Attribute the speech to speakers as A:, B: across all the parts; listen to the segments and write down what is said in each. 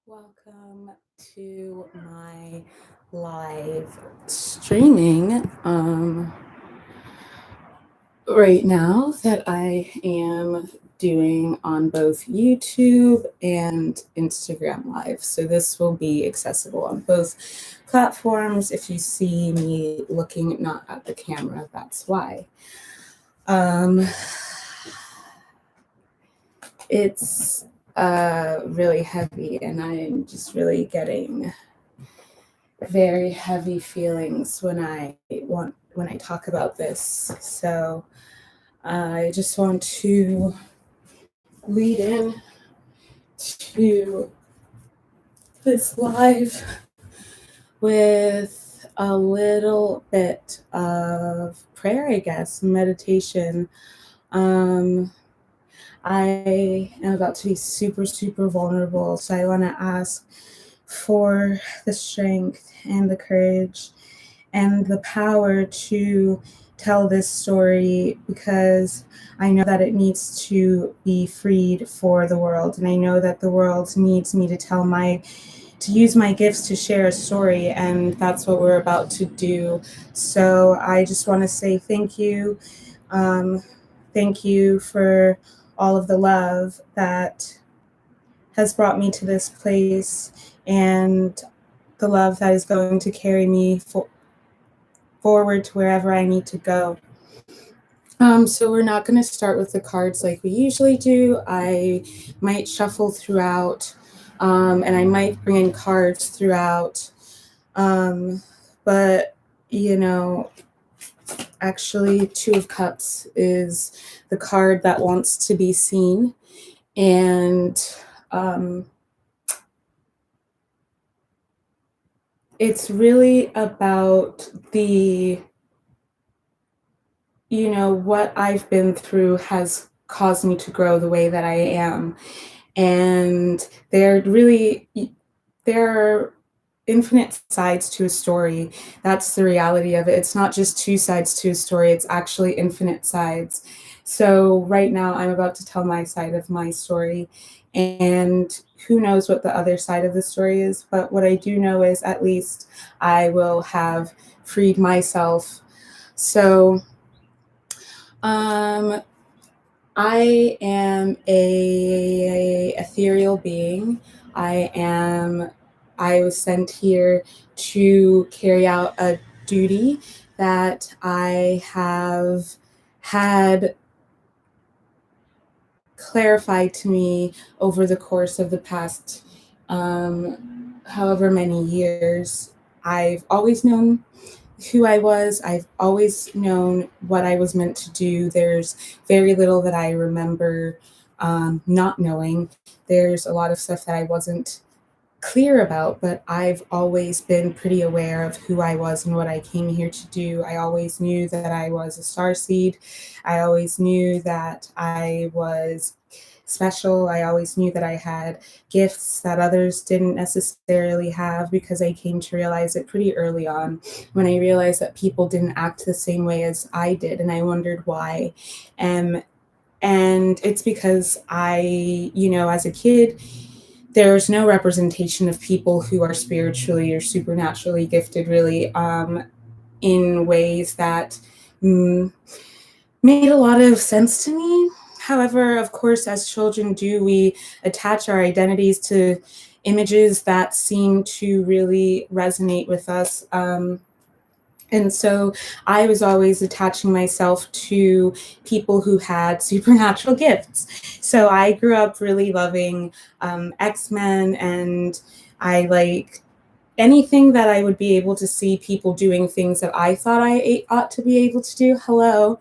A: Welcome to my live streaming right now that I am doing on both YouTube and Instagram Live. So this will be accessible on both platforms. If you see me looking not at the camera, that's why. It's really heavy, and I'm just really getting very heavy feelings when I talk about this. So I just want to lead in to this live with a little bit of prayer, I guess, meditation. I am about to be super, super vulnerable. So I want to ask for the strength and the courage and the power to tell this story, because I know that it needs to be freed for the world. And I know that the world needs me to use my gifts to share a story, and that's what we're about to do. So I just want to say thank you. Thank you for all of the love that has brought me to this place, and the love that is going to carry me forward to wherever I need to go. So we're not going to start with the cards like we usually do. I might shuffle throughout, and I might bring in cards throughout. But, actually, Two of Cups is the card that wants to be seen. And it's really about what I've been through has caused me to grow the way that I am. And there are infinite sides to a story. That's the reality of it. It's not just two sides to a story, it's actually infinite sides. So right now I'm about to tell my side of my story, and who knows what the other side of the story is. But what I do know is at least I will have freed myself. So I am a ethereal being. I was sent here to carry out a duty that I have had clarified to me over the course of the past however many years. I've always known who I was. I've always known what I was meant to do. There's very little that I remember not knowing. There's a lot of stuff that I wasn't clear about, but I've always been pretty aware of who I was and what I came here to do. I always knew that I was a starseed. I always knew that I was special. I always knew that I had gifts that others didn't necessarily have, because I came to realize it pretty early on when I realized that people didn't act the same way as I did, and I wondered why. And it's because as a kid, there's no representation of people who are spiritually or supernaturally gifted, really, in ways that made a lot of sense to me. However, of course, as children do, we attach our identities to images that seem to really resonate with us. And so I was always attaching myself to people who had supernatural gifts. So I grew up really loving X-Men, and I like anything that I would be able to see people doing things that I thought I ought to be able to do. Hello.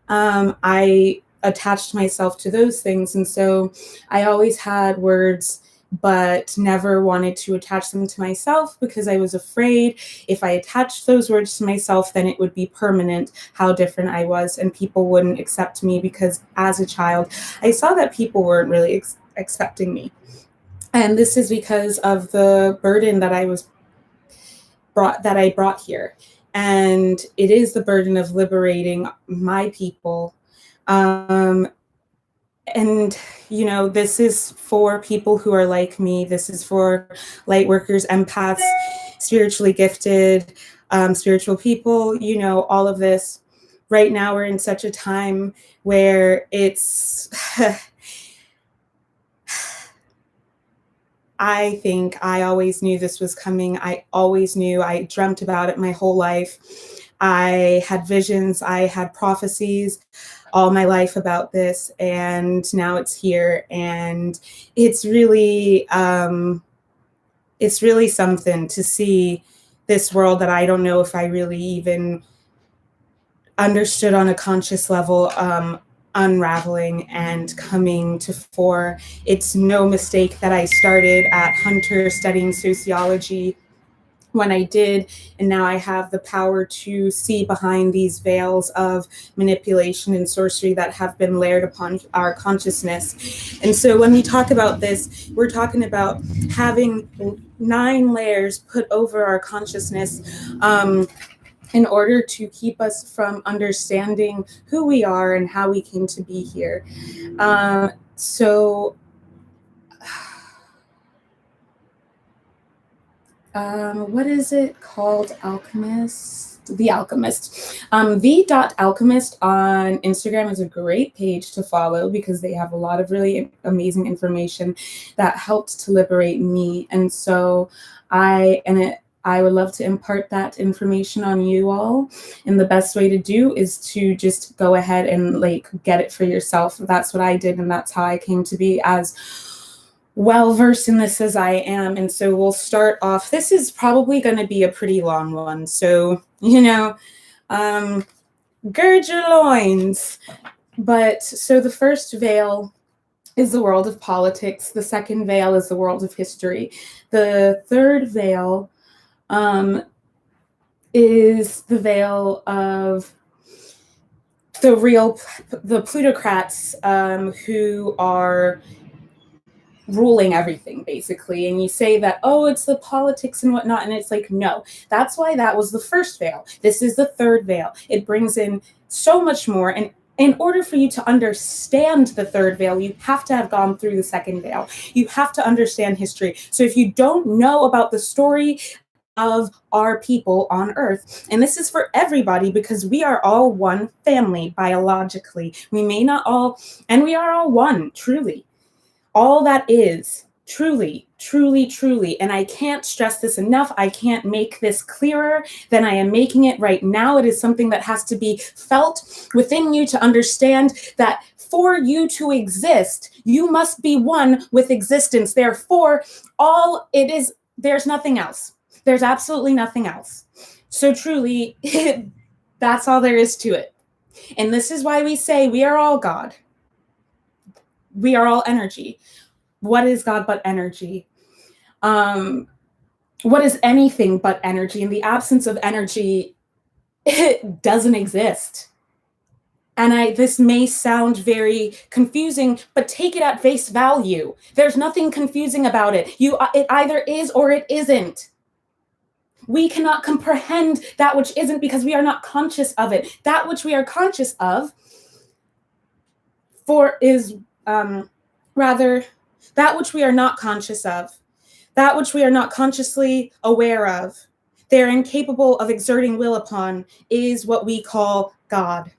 A: I attached myself to those things. And so I always had words, but never wanted to attach them to myself, because I was afraid if I attached those words to myself, then it would be permanent how different I was, and people wouldn't accept me, because as a child, I saw that people weren't really accepting me. And this is because of the burden that I brought here. And it is the burden of liberating my people. And, this is for people who are like me. This is for light workers, empaths, spiritually gifted, spiritual people, all of this. Right now, we're in such a time where it's, I think I always knew this was coming. I always knew. I dreamt about it my whole life. I had visions, I had prophecies all my life about this, and now it's here. And it's really something to see this world that I don't know if I really even understood on a conscious level, unraveling and coming to fore. It's no mistake that I started at Hunter studying sociology when I did, and now I have the power to see behind these veils of manipulation and sorcery that have been layered upon our consciousness. And so when we talk about this, we're talking about having 9 layers put over our consciousness, in order to keep us from understanding who we are and how we came to be here. What is it called? Alchemist? The Alchemist. The.alchemist on Instagram is a great page to follow because they have a lot of really amazing information that helped to liberate me. And so I would love to impart that information on you all. And the best way to do is to just go ahead and get it for yourself. That's what I did. And that's how I came to be as well versed in this as I am. And so we'll start off. This is probably going to be a pretty long one. So, gird your loins. But so the first veil is the world of politics. The second veil is the world of history. The third veil is the veil of the plutocrats who are ruling everything, basically. And you say that, oh, it's the politics and whatnot. And it's like, no, that's why that was the first veil. This is the third veil. It brings in so much more. And in order for you to understand the third veil, you have to have gone through the second veil. You have to understand history. So if you don't know about the story of our people on Earth, and this is for everybody because we are all one family biologically. We may not all, and we are all one, truly. All that is truly, truly, truly. And I can't stress this enough. I can't make this clearer than I am making it right now. It is something that has to be felt within you to understand that for you to exist, you must be one with existence. Therefore, there's nothing else. There's absolutely nothing else. So truly, that's all there is to it. And this is why we say we are all God. We are all energy. What is God but energy? What is anything but energy? In the absence of energy, it doesn't exist. And this may sound very confusing, but take it at face value. There's nothing confusing about it. It either is or it isn't. We cannot comprehend that which isn't because we are not conscious of it. That which we are conscious of that which we are not conscious of, that which we are not consciously aware of, they're incapable of exerting will upon, is what we call God.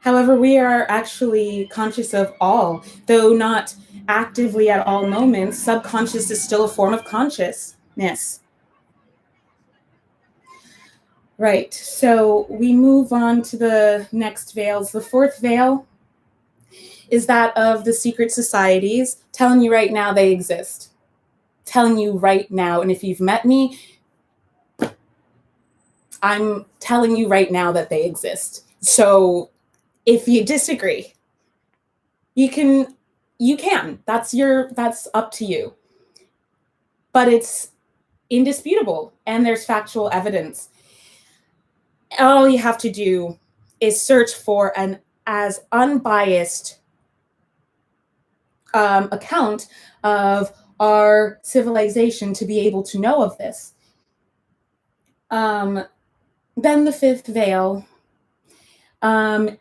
A: However, we are actually conscious of all, though not actively at all moments. Subconscious is still a form of consciousness. Right, so we move on to the next veils. The fourth veil is that of the secret societies, telling you right now they exist. Telling you right now, and if you've met me, I'm telling you right now that they exist. So if you disagree, you can. That's up to you. But it's indisputable, and there's factual evidence. All you have to do is search for an as unbiased account of our civilization to be able to know of this. Then the fifth veil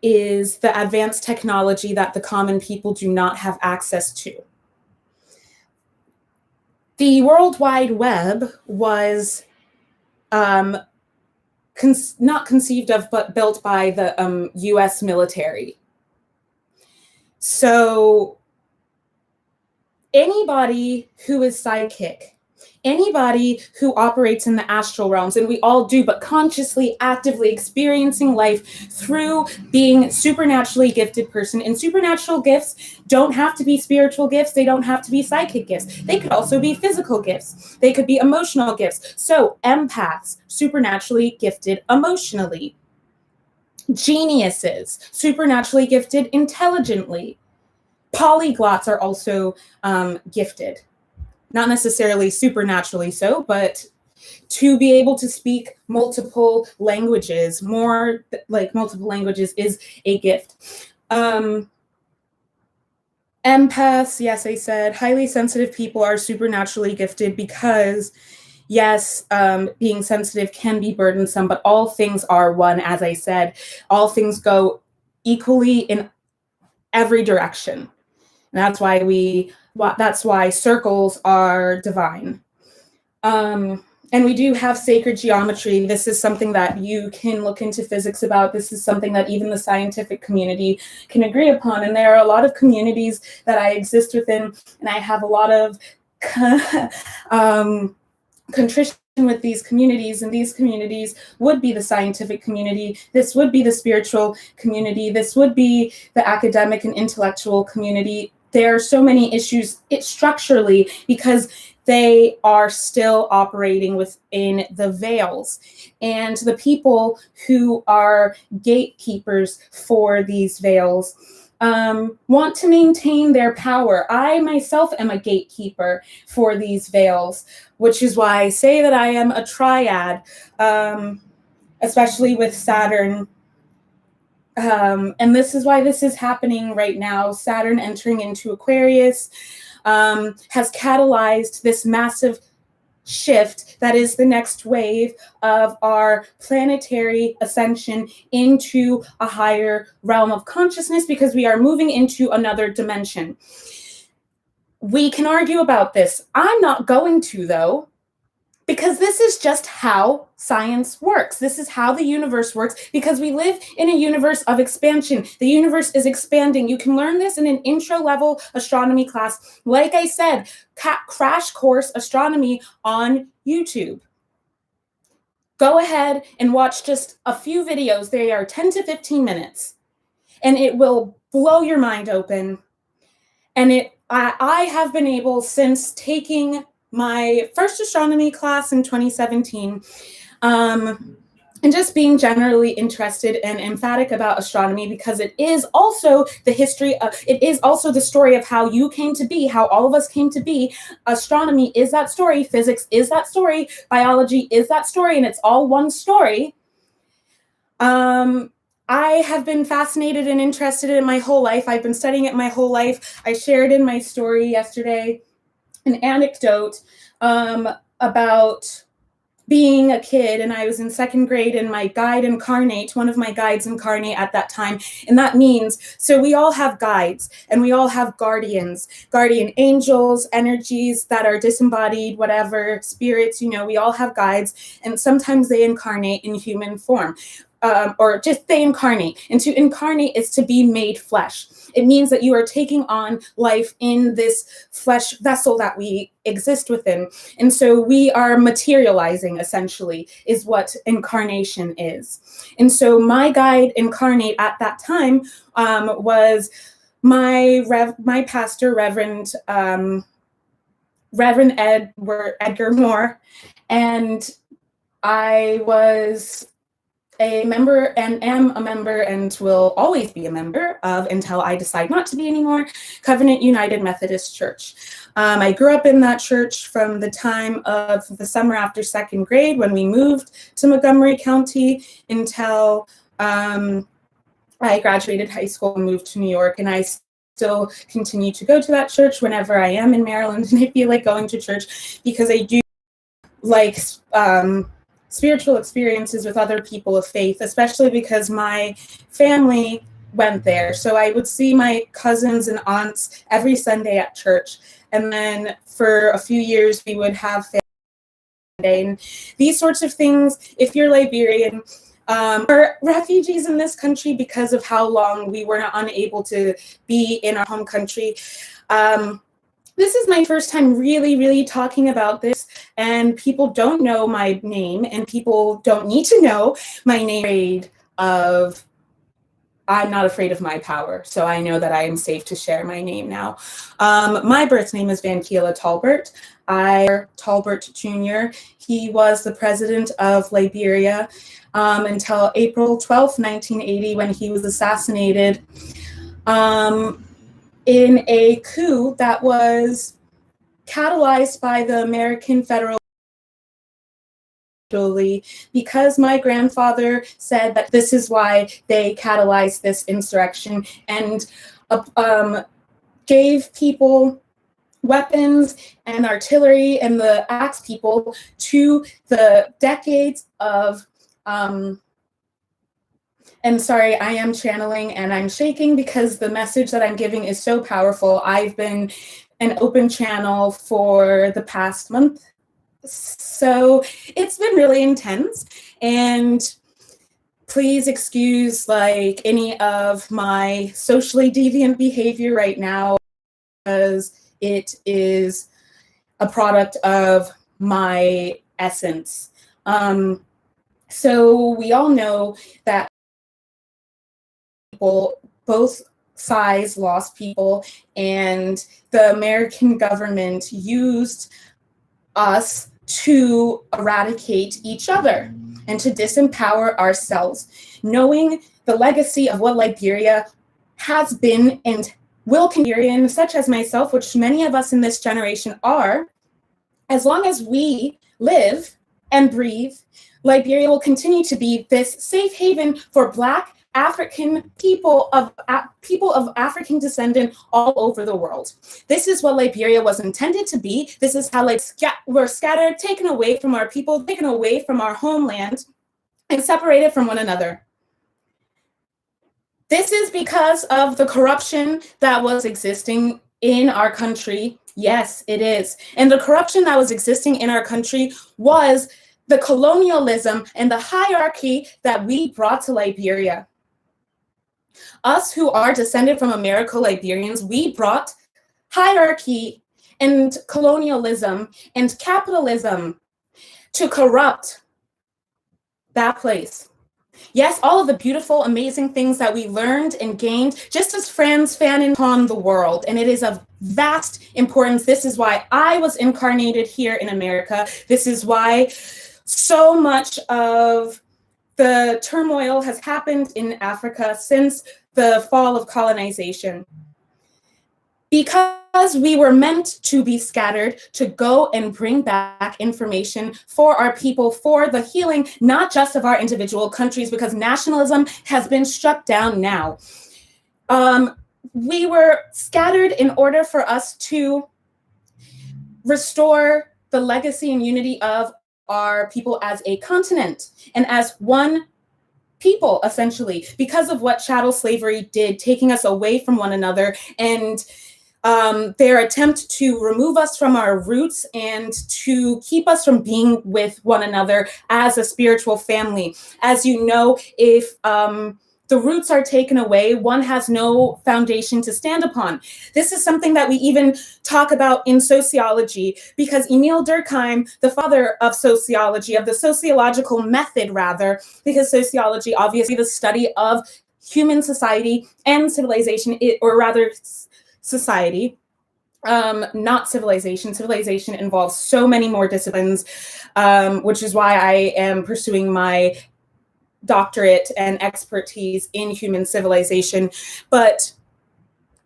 A: is the advanced technology that the common people do not have access to. The World Wide Web was not conceived of, but built by the US military. So anybody who is psychic, anybody who operates in the astral realms, and we all do, but consciously, actively experiencing life through being supernaturally gifted person. And supernatural gifts don't have to be spiritual gifts. They don't have to be psychic gifts. They could also be physical gifts. They could be emotional gifts. So empaths, supernaturally gifted emotionally. Geniuses, supernaturally gifted intelligently. Polyglots are also gifted. Not necessarily supernaturally so, but to be able to speak multiple languages, more like multiple languages, is a gift. Empaths, yes, I said, highly sensitive people are supernaturally gifted because, yes, being sensitive can be burdensome, but all things are one, as I said. All things go equally in every direction. And that's why circles are divine. And we do have sacred geometry. This is something that you can look into physics about. This is something that even the scientific community can agree upon. And there are a lot of communities that I exist within, and I have a lot of contrition with these communities, and these communities would be the scientific community. This would be the spiritual community. This would be the academic and intellectual community. There are so many issues structurally because they are still operating within the veils. And the people who are gatekeepers for these veils want to maintain their power. I myself am a gatekeeper for these veils, which is why I say that I am a triad, especially with Saturn. And this is why this is happening right now. Saturn entering into Aquarius has catalyzed this massive shift that is the next wave of our planetary ascension into a higher realm of consciousness, because we are moving into another dimension. We can argue about this. I'm not going to, though, because this is just how science works. This is how the universe works, because we live in a universe of expansion. The universe is expanding. You can learn this in an intro level astronomy class. Like I said, crash course astronomy on YouTube. Go ahead and watch just a few videos. They are 10 to 15 minutes, and it will blow your mind open. And I have been able, since taking my first astronomy class in 2017, and just being generally interested and emphatic about astronomy, because it is also the history of, it is also the story of how you came to be, how all of us came to be. Astronomy is that story, physics is that story, biology is that story, and it's all one story. I have been fascinated and interested in it my whole life. I've been studying it my whole life. I shared in my story yesterday an anecdote about being a kid, and I was in second grade, and my guide incarnate, one of my guides incarnate at that time. And that means, so we all have guides and we all have guardian angels, energies that are disembodied, whatever, spirits, we all have guides, and sometimes they incarnate in human form. Or just they incarnate. And to incarnate is to be made flesh. It means that you are taking on life in this flesh vessel that we exist within. And so we are materializing, essentially, is what incarnation is. And so my guide incarnate at that time was my pastor, Reverend Edgar Moore. And I was a member, and am a member, and will always be a member of, until I decide not to be anymore, Covenant United Methodist Church. I grew up in that church from the time of the summer after second grade, when we moved to Montgomery County, until I graduated high school and moved to New York. And I still continue to go to that church whenever I am in Maryland and I feel like going to church, because I do like spiritual experiences with other people of faith, especially because my family went there. So I would see my cousins and aunts every Sunday at church. And then for a few years, we would have family day. And these sorts of things, if you're Liberian, or refugees in this country because of how long we were unable to be in our home country. This is my first time really talking about this, and people don't know my name, and people don't need to know my name. I'm not afraid of my power, so I know that I am safe to share my name now. My birth name is Van Keela Talbert. Talbert Jr. He was the president of Liberia until April 12th, 1980, when he was assassinated in a coup that was catalyzed by the American federal because my grandfather said that this is why they catalyzed this insurrection and gave people weapons and artillery and the axe people to the decades of and sorry, I am channeling and I'm shaking because the message that I'm giving is so powerful. I've been an open channel for the past month. So it's been really intense, and please excuse like any of my socially deviant behavior right now because it is a product of my essence. So we all know that people, both sides lost people, and the American government used us to eradicate each other and to disempower ourselves. Knowing the legacy of what Liberia has been and will continue, such as myself, which many of us in this generation are, as long as we live and breathe, Liberia will continue to be this safe haven for Black African people of African descent all over the world. This is what Liberia was intended to be. This is how we're scattered, taken away from our people, taken away from our homeland, and separated from one another. This is because of the corruption that was existing in our country. Yes, it is. And the corruption that was existing in our country was the colonialism and the hierarchy that we brought to Liberia. Us who are descended from Americo-Liberians, we brought hierarchy and colonialism and capitalism to corrupt that place. Yes, all of the beautiful, amazing things that we learned and gained just as friends fan upon the world. And it is of vast importance. This is why I was incarnated here in America. This is why so much of the turmoil has happened in Africa since the fall of colonization. Because we were meant to be scattered, to go and bring back information for our people, for the healing, not just of our individual countries, because nationalism has been struck down now. We were scattered in order for us to restore the legacy and unity of our people as a continent and as one people, essentially, because of what chattel slavery did, taking us away from one another and their attempt to remove us from our roots and to keep us from being with one another as a spiritual family. As you know, if the roots are taken away, one has no foundation to stand upon. This is something that we even talk about in sociology, because Emil Durkheim, the father of sociology, of the sociological method rather, because sociology, obviously the study of human society and civilization, or rather society, not civilization. Civilization involves so many more disciplines, which is why I am pursuing my doctorate and expertise in human civilization. But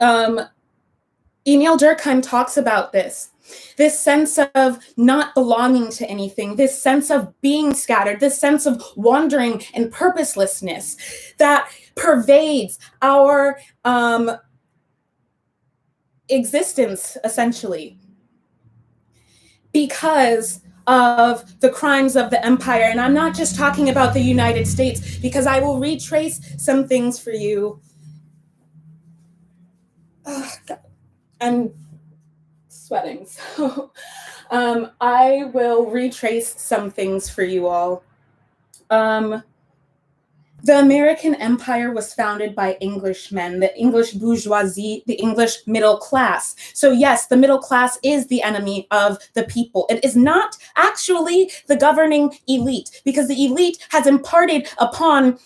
A: Emil Durkheim talks about this sense of not belonging to anything, this sense of being scattered, this sense of wandering and purposelessness that pervades our existence, essentially, because of the crimes of the empire. And I'm not just talking about the United States, because I will retrace some things for you. Oh, God. I'm sweating. So I will retrace some things for you all. The American empire was founded by Englishmen, the English bourgeoisie, the English middle class. So yes, the middle class is the enemy of the people. It is not actually the governing elite, because the elite has imparted upon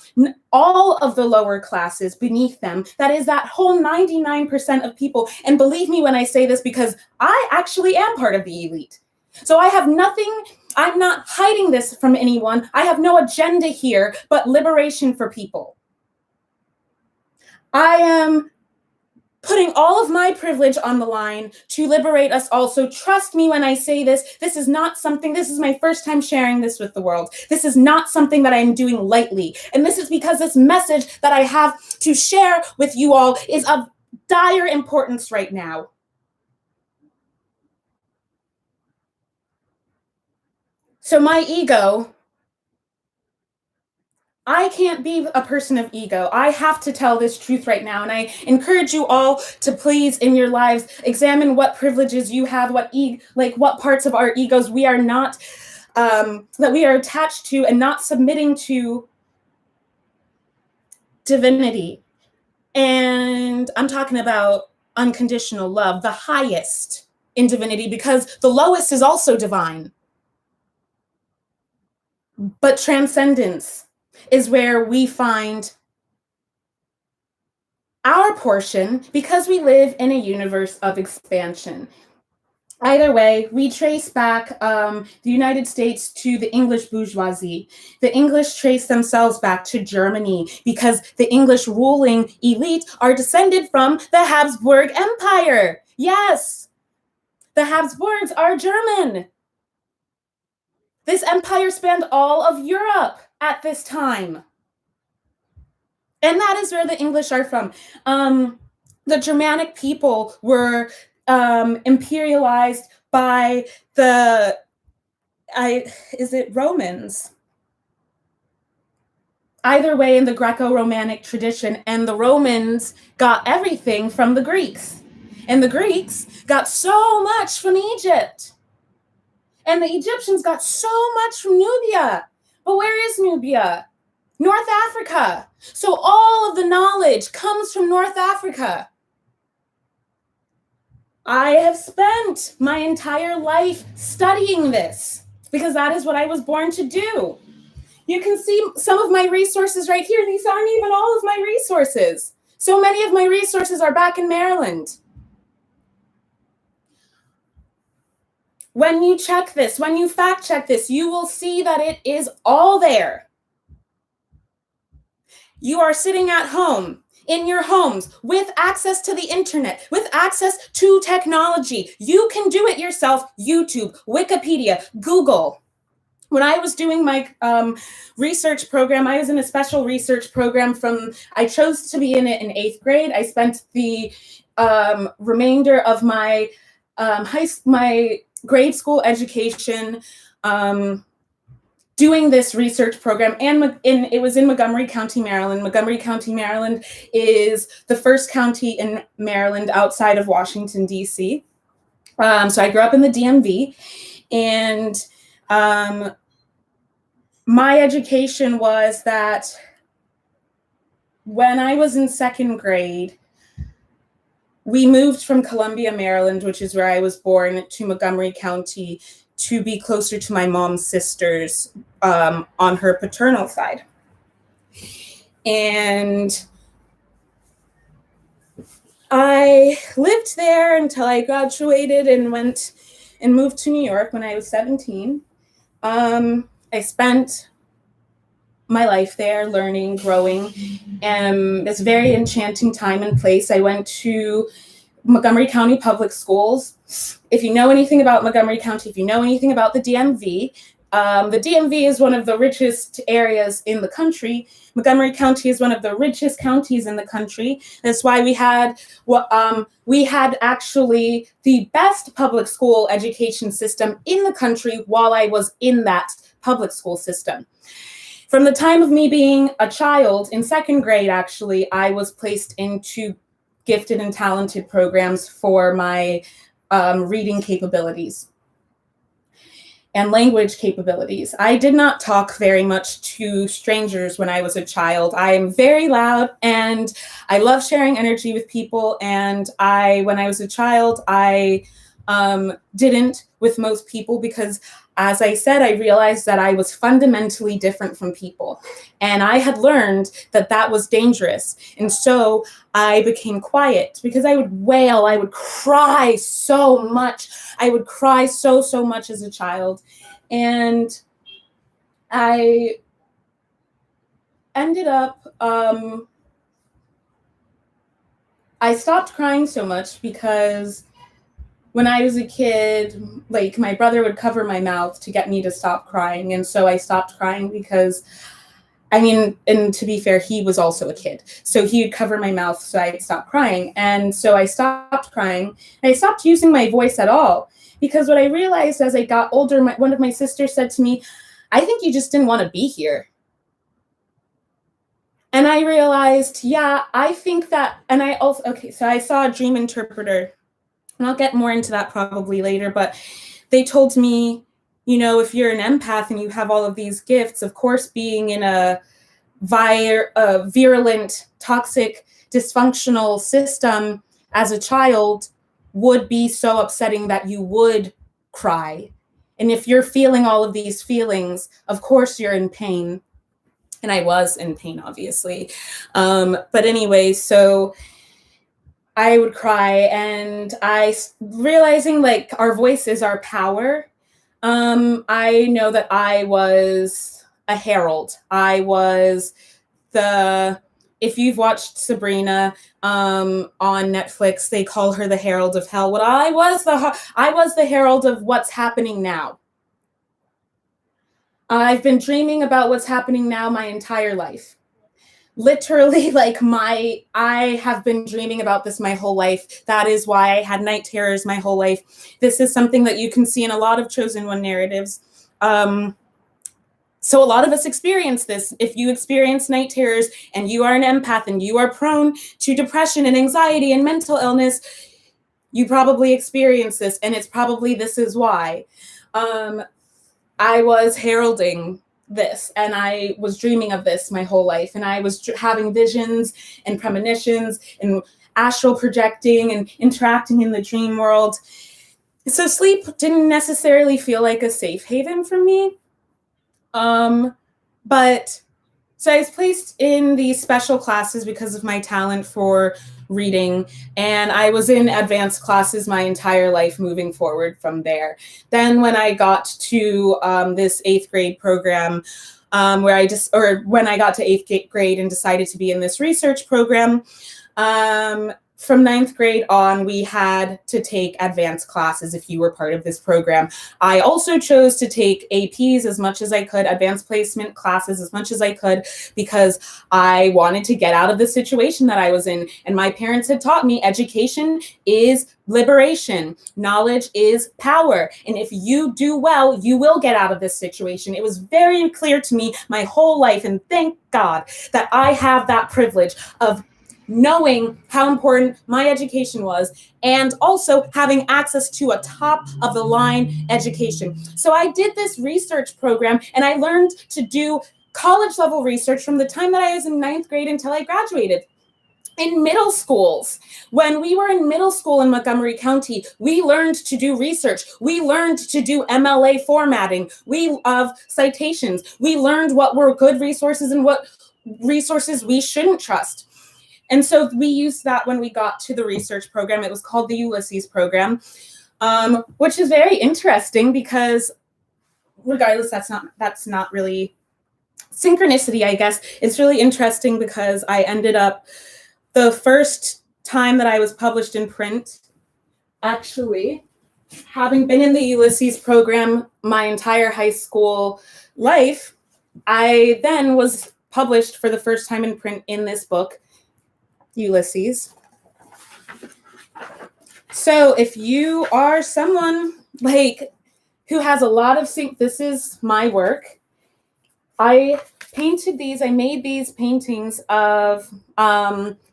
A: all of the lower classes beneath them. That is that whole 99% of people. And believe me when I say this, because I actually am part of the elite. So I have nothing, I'm not hiding this from anyone. I have no agenda here but liberation for people. I am putting all of my privilege on the line to liberate us all. So trust me when I say this. This is not something, this is my first time sharing this with the world. This is not something that I'm doing lightly. And this is because this message that I have to share with you all is of dire importance right now. So my ego, I can't be a person of ego. I have to tell this truth right now. And I encourage you all to please, in your lives, examine what privileges you have, what parts of our egos we are not, that we are attached to and not submitting to divinity. And I'm talking about unconditional love, the highest in divinity, because the lowest is also divine. But transcendence is where we find our portion, because we live in a universe of expansion. Either way, we trace back the United States to the English bourgeoisie. The English trace themselves back to Germany, because the English ruling elite are descended from the Habsburg Empire. Yes, the Habsburgs are German. This empire spanned all of Europe at this time. And that is where the English are from. The Germanic people were imperialized by is it Romans? Either way, in the Greco-Romantic tradition, and the Romans got everything from the Greeks. And the Greeks got so much from Egypt. And the Egyptians got so much from Nubia. But where is Nubia? North Africa. So all of the knowledge comes from North Africa. I have spent my entire life studying this, because that is what I was born to do. You can see some of my resources right here. These aren't even all of my resources. So many of my resources are back in Maryland. When you check this, when you fact check this, you will see that it is all there. You are sitting at home, in your homes, with access to the internet, with access to technology. You can do it yourself. YouTube, Wikipedia, Google. When I was doing my research program, I was in a special research program I chose to be in it in 8th grade. I spent the remainder of my grade school education doing this research program, and it was in Montgomery County, Maryland. Montgomery County, Maryland is the first county in Maryland outside of Washington, D.C. So I grew up in the DMV, and my education was that when I was in 2nd grade, we moved from Columbia, Maryland, which is where I was born, to Montgomery County to be closer to my mom's sisters on her paternal side. And I lived there until I graduated and went and moved to New York when I was 17. I spent my life there, learning, growing, and it's a very enchanting time and place. I went to Montgomery County Public Schools. If you know anything about Montgomery County, if you know anything about the DMV, The DMV is one of the richest areas in the country. Montgomery County is one of the richest counties in the country. That's why we had actually the best public school education system in the country while I was in that public school system. From the time of me being a child, in second grade, actually, I was placed into gifted and talented programs for my reading capabilities and language capabilities. I did not talk very much to strangers when I was a child. I am very loud and I love sharing energy with people. And when I was a child, I didn't with most people because, as I said, I realized that I was fundamentally different from people. And I had learned that that was dangerous. And so I became quiet because I would wail, I would cry so much. I would cry so much as a child. And I ended up, I stopped crying so much because when I was a kid, like, my brother would cover my mouth to get me to stop crying. And so I stopped crying because, and to be fair, he was also a kid. So he would cover my mouth so I'd stop crying. And so I stopped crying and I stopped using my voice at all. Because what I realized as I got older, one of my sisters said to me, "I think you just didn't want to be here." And I realized, yeah, I think that, and I also, so I saw a dream interpreter. And I'll get more into that probably later, but they told me, if you're an empath and you have all of these gifts, of course, being in a virulent, toxic, dysfunctional system as a child would be so upsetting that you would cry. And if you're feeling all of these feelings, of course, you're in pain. And I was in pain, obviously. But anyway, so I would cry, and realizing like our voice is our power. I know that I was a herald. I was if you've watched Sabrina on Netflix, they call her the Herald of Hell. Well, I was the herald of what's happening now. I've been dreaming about what's happening now my entire life. Literally, I have been dreaming about this my whole life. That is why I had night terrors my whole life. This is something that you can see in a lot of Chosen One narratives. So a lot of us experience this. If you experience night terrors and you are an empath and you are prone to depression and anxiety and mental illness, you probably experience this, and it's probably this is why. I was heralding this, and I was dreaming of this my whole life, and I was having visions and premonitions and astral projecting and interacting in the dream world. So sleep didn't necessarily feel like a safe haven for me. But so I was placed in these special classes because of my talent for reading, and I was in advanced classes my entire life moving forward from there. Then when I got to this 8th grade program, when I got to 8th grade and decided to be in this research program, from 9th grade on, we had to take advanced classes if you were part of this program. I also chose to take APs as much as I could, advanced placement classes as much as I could, because I wanted to get out of the situation that I was in. And my parents had taught me education is liberation. Knowledge is power. And if you do well, you will get out of this situation. It was very clear to me my whole life, and thank God that I have that privilege of knowing how important my education was, and also having access to a top of the line education. So I did this research program, and I learned to do college level research from the time that I was in 9th grade until I graduated. In middle schools, when we were in middle school in Montgomery County, we learned to do research. We learned to do MLA formatting. Of citations. We learned what were good resources and what resources we shouldn't trust. And so we used that when we got to the research program. It was called the Ulysses program, which is very interesting because, regardless, that's not really synchronicity, I guess. It's really interesting because I ended up, the first time that I was published in print, actually, having been in the Ulysses program my entire high school life, I then was published for the first time in print in this book, Ulysses. So if you are someone like who has a lot of this is my work. I painted these, I made these paintings of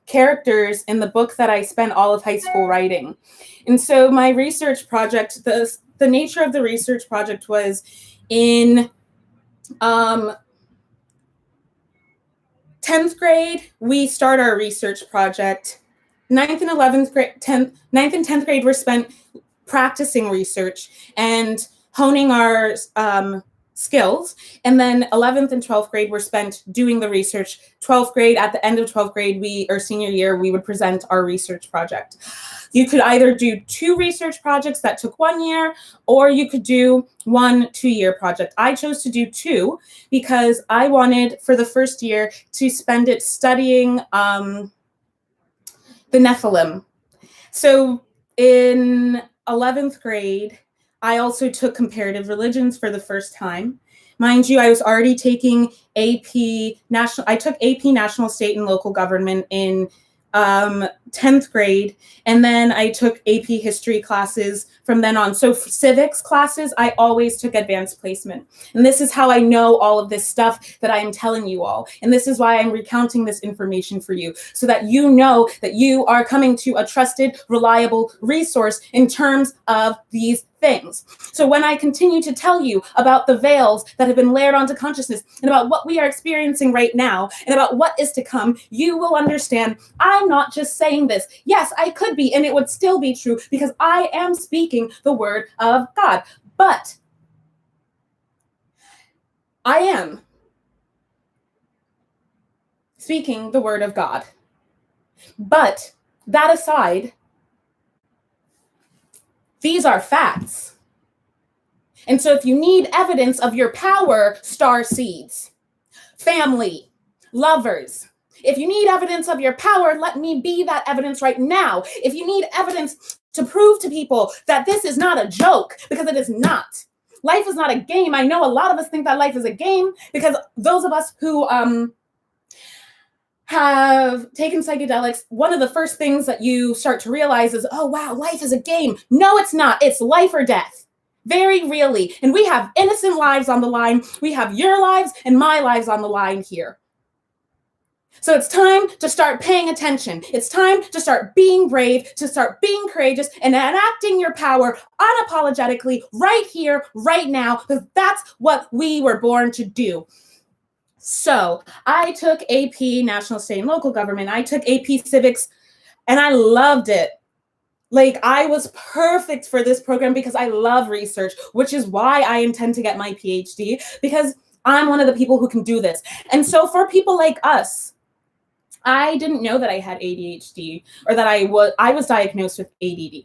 A: characters in the book that I spent all of high school writing. And so my research project, the nature of the research project was in 10th grade, we start our research project. 9th and 11th grade, 9th and 10th grade were spent practicing research and honing our skills. And then 11th and 12th grade were spent doing the research. 12th grade, at the end of 12th grade, our senior year, we would present our research project. You could either do 2 research projects that took 1 year, or you could do 1 2-year project. I chose to do 2 because I wanted, for the first year, to spend it studying the Nephilim. So in 11th grade, I also took comparative religions for the first time. Mind you, I was already taking AP National, I took AP National, State, and Local Government in 10th grade, and then I took AP History classes from then on. So for civics classes, I always took advanced placement. And this is how I know all of this stuff that I am telling you all. And this is why I'm recounting this information for you, so that you know that you are coming to a trusted, reliable resource in terms of these things. So when I continue to tell you about the veils that have been layered onto consciousness and about what we are experiencing right now and about what is to come, you will understand I'm not just saying this. Yes, I could be, and it would still be true because I am speaking the word of God. But I am speaking the word of God. But that aside, these are facts. And so if you need evidence of your power, star seeds, family, lovers. If you need evidence of your power, let me be that evidence right now. If you need evidence to prove to people that this is not a joke, because it is not. Life is not a game. I know a lot of us think that life is a game because those of us who have taken psychedelics, one of the first things that you start to realize is, oh, wow, life is a game. No, it's not. It's life or death. Very really. And we have innocent lives on the line. We have your lives and my lives on the line here. So it's time to start paying attention. It's time to start being brave, to start being courageous and enacting your power unapologetically right here, right now, because that's what we were born to do. So I took AP National, State, and Local Government. I took AP Civics, and I loved it. Like, I was perfect for this program because I love research, which is why I intend to get my PhD, because I'm one of the people who can do this. And so for people like us, I didn't know that I had ADHD or that I was diagnosed with ADD.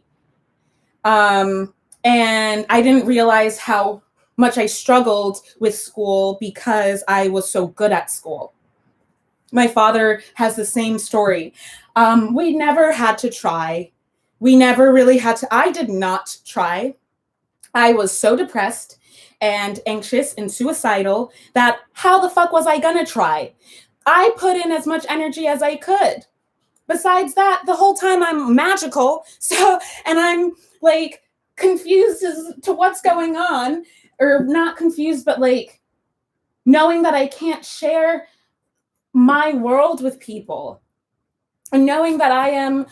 A: And I didn't realize how much I struggled with school because I was so good at school. My father has the same story. We never had to try. We never really had to. I did not try. I was so depressed and anxious and suicidal that how the fuck was I gonna try? I put in as much energy as I could. Besides that, the whole time I'm magical. So, and I'm like confused as to what's going on, or not confused, but like knowing that I can't share my world with people, and knowing that I am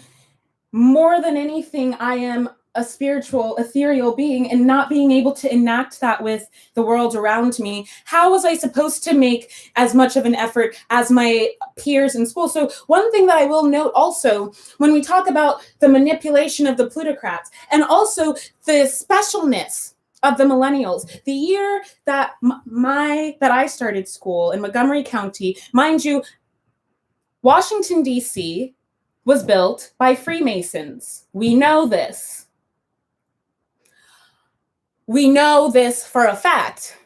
A: more than anything, I am a spiritual, ethereal being, and not being able to enact that with the world around me. How was I supposed to make as much of an effort as my peers in school? So one thing that I will note also, when we talk about the manipulation of the plutocrats, and also the specialness of the millennials, the year that that I started school in Montgomery County, mind you, Washington, D.C., was built by Freemasons. We know this. We know this for a fact.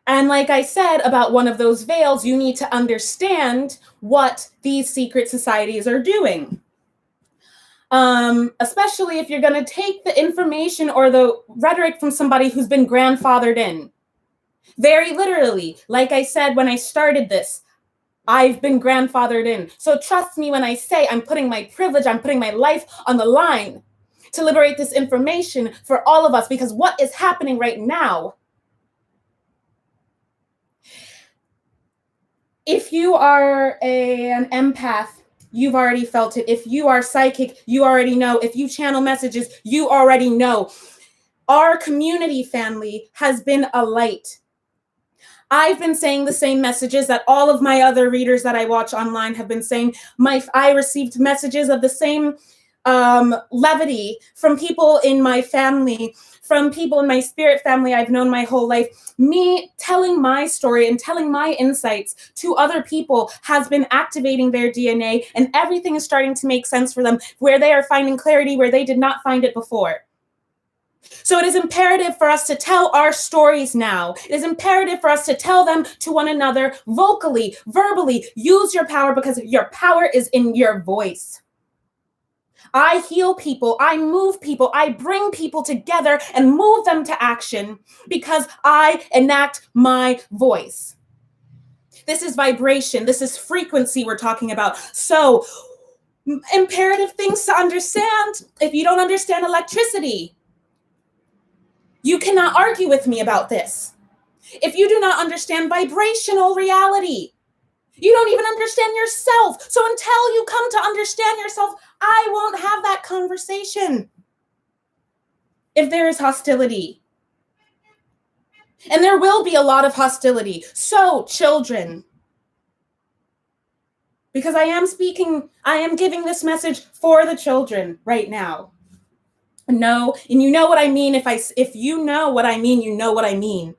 A: And like I said about one of those veils, you need to understand what these secret societies are doing. especially if you're going to take the information or the rhetoric from somebody who's been grandfathered in. Very literally, like I said when I started this, I've been grandfathered in. So trust me when I say I'm putting my privilege, I'm putting my life on the line to liberate this information for all of us, because what is happening right now, if you are an empath, you've already felt it. If you are psychic, you already know. If you channel messages, you already know. Our community family has been a light. I've been saying the same messages that all of my other readers that I watch online have been saying. I received messages of the same levity from people in my family, from people in my spirit family I've known my whole life. Me telling my story and telling my insights to other people has been activating their DNA, and everything is starting to make sense for them, where they are finding clarity where they did not find it before. So it is imperative for us to tell our stories now. It is imperative for us to tell them to one another vocally, verbally. Use your power, because your power is in your voice. I heal people, I move people, I bring people together and move them to action because I enact my voice. This is vibration, this is frequency we're talking about. So, imperative things to understand. If you don't understand electricity, you cannot argue with me about this. If you do not understand vibrational reality, you don't even understand yourself. So until you come to understand yourself, I won't have that conversation. If there is hostility, and there will be a lot of hostility. So children, because I am giving this message for the children right now. No, and you know what I mean. If you know what I mean, you know what I mean.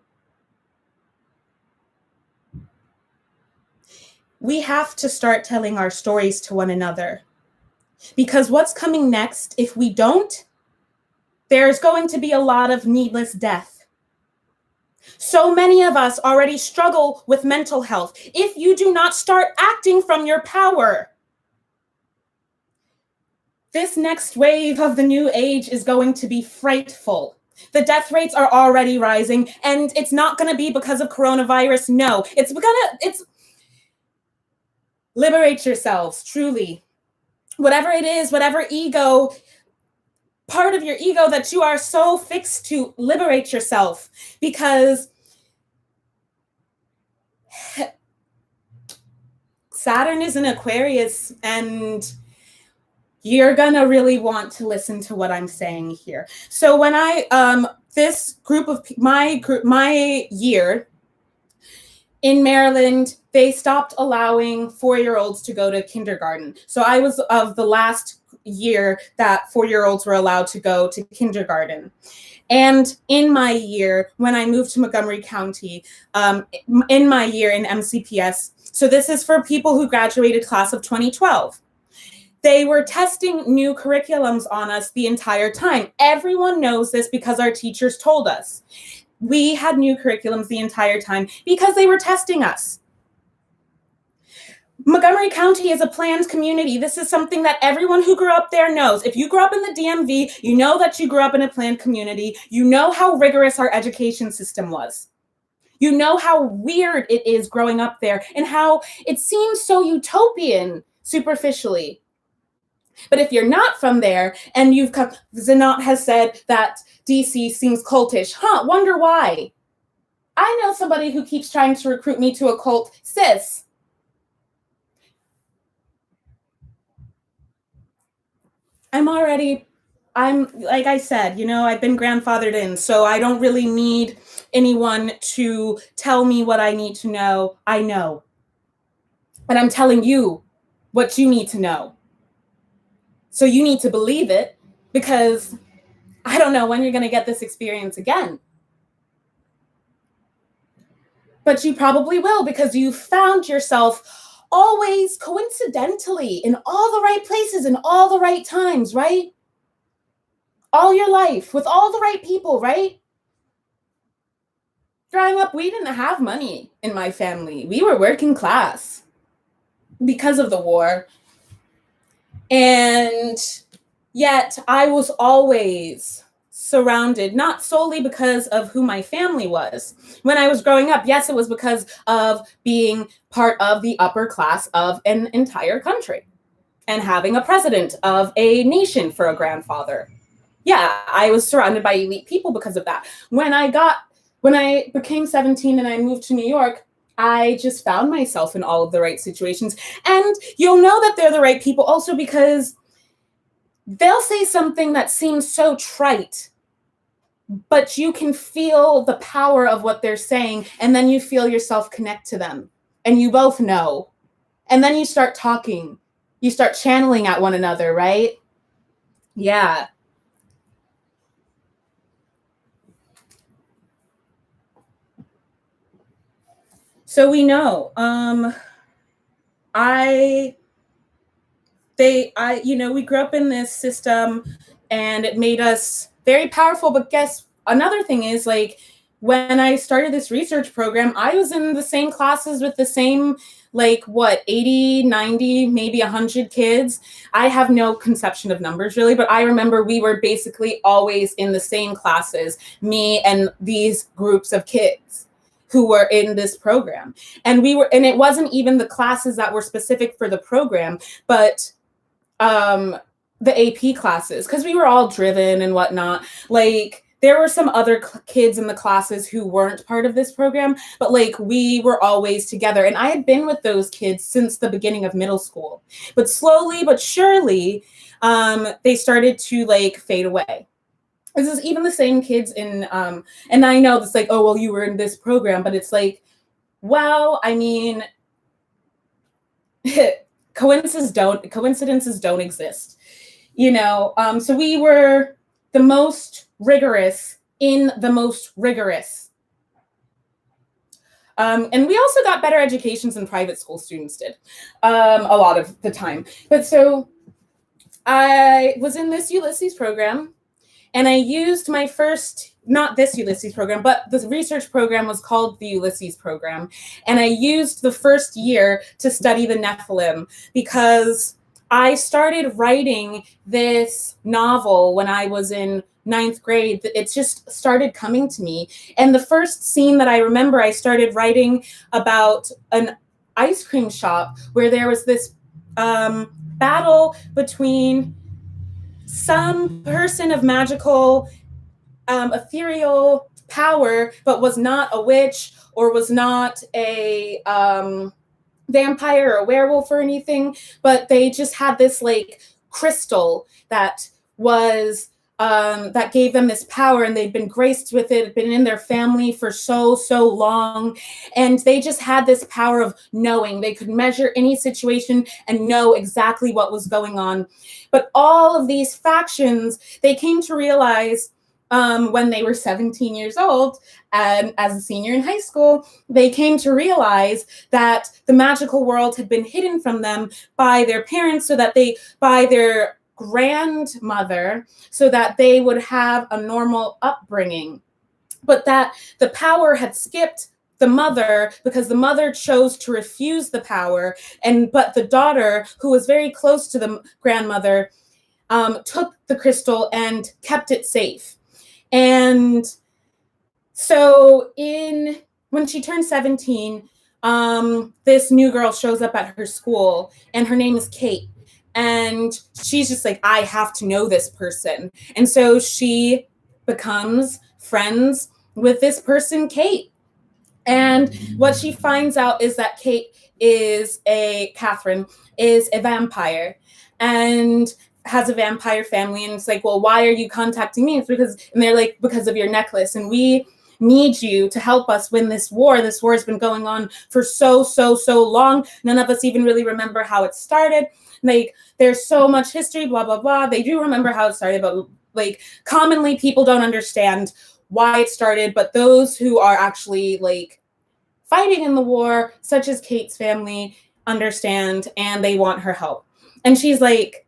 A: We have to start telling our stories to one another, because what's coming next, if we don't, there's going to be a lot of needless death. So many of us already struggle with mental health. If you do not start acting from your power, this next wave of the new age is going to be frightful. The death rates are already rising, and it's not going to be because of coronavirus. No, it's liberate yourselves, truly. Whatever it is, whatever ego, part of your ego that you are so fixed to, liberate yourself, because Saturn is in Aquarius, and you're gonna really want to listen to what I'm saying here. So when this group of my year in Maryland, they stopped allowing 4-year-olds to go to kindergarten. So I was of the last year that 4-year-olds were allowed to go to kindergarten. And in my year, when I moved to Montgomery County, in my year in MCPS, so this is for people who graduated class of 2012, they were testing new curriculums on us the entire time. Everyone knows this because our teachers told us. We had new curriculums the entire time because they were testing us. Montgomery County is a planned community. This is something that everyone who grew up there knows. If you grew up in the DMV, you know that you grew up in a planned community. You know how rigorous our education system was. You know how weird it is growing up there and how it seems so utopian superficially. But if you're not from there and you've come, Zanat has said that DC seems cultish. Wonder why? I know somebody who keeps trying to recruit me to a cult. Sis, I'm like I said, I've been grandfathered in, so I don't really need anyone to tell me what I need to know. I know. And I'm telling you what you need to know. So you need to believe it, because I don't know when you're going to get this experience again. But you probably will, because you found yourself always coincidentally in all the right places in all the right times, right? All your life with all the right people, right? Growing up, we didn't have money in my family. We were working class because of the war. And Yet I was always surrounded, not solely because of who my family was. When I was growing up, yes, it was because of being part of the upper class of an entire country and having a president of a nation for a grandfather. Yeah, I was surrounded by elite people because of that. When I became 17 and I moved to New York, I just found myself in all of the right situations. And you'll know that they're the right people also because they'll say something that seems so trite, but you can feel the power of what they're saying, and then you feel yourself connect to them, and you both know. And then you start talking. You start channeling at one another, right? Yeah. So we know. We grew up in this system and it made us very powerful. But guess another thing is, like, when I started this research program, I was in the same classes with the same, like, 80, 90, maybe 100 kids. I have no conception of numbers really, but I remember we were basically always in the same classes, me and these groups of kids who were in this program. And it wasn't even the classes that were specific for the program, but the AP classes, because we were all driven and whatnot. Like, there were some other kids in the classes who weren't part of this program, but like we were always together. And I had been with those kids since the beginning of middle school. But slowly but surely, they started to like fade away. This is even the same kids in, and I know it's like, oh, well, you were in this program, but it's like, well, I mean, coincidences don't exist, so we were the most rigorous in the most rigorous, and we also got better educations than private school students did, a lot of the time. But so I was in this Ulysses program, and I used my first, not this Ulysses program, but the research program was called the Ulysses program. And I used the first year to study the Nephilim because I started writing this novel when I was in 9th grade. It just started coming to me. And the first scene that I remember, I started writing about an ice cream shop where there was this battle between some person of magical, ethereal power, but was not a witch or was not a vampire or werewolf or anything, but they just had this like crystal that was that gave them this power, and they'd been graced with it, been in their family for so long, and they just had this power of knowing. They could measure any situation and know exactly what was going on. But all of these factions, they came to realize when they were 17 years old, and as a senior in high school, they came to realize that the magical world had been hidden from them by their parents, by their grandmother, so that they would have a normal upbringing, but that the power had skipped the mother because the mother chose to refuse the power, but the daughter, who was very close to the grandmother, took the crystal and kept it safe. And so when she turned 17, this new girl shows up at her school, and her name is Kate. And she's just like, I have to know this person. And so she becomes friends with this person, Kate. And what she finds out is that Catherine is a vampire and has a vampire family. And it's like, well, why are you contacting me? And they're like, because of your necklace. And we need you to help us win this war. This war has been going on for so long. None of us even really remember how it started. Like, there's so much history, blah, blah, blah. They do remember how it started, but like commonly people don't understand why it started. But those who are actually like fighting in the war, such as Kate's family, understand, and they want her help. And she's like,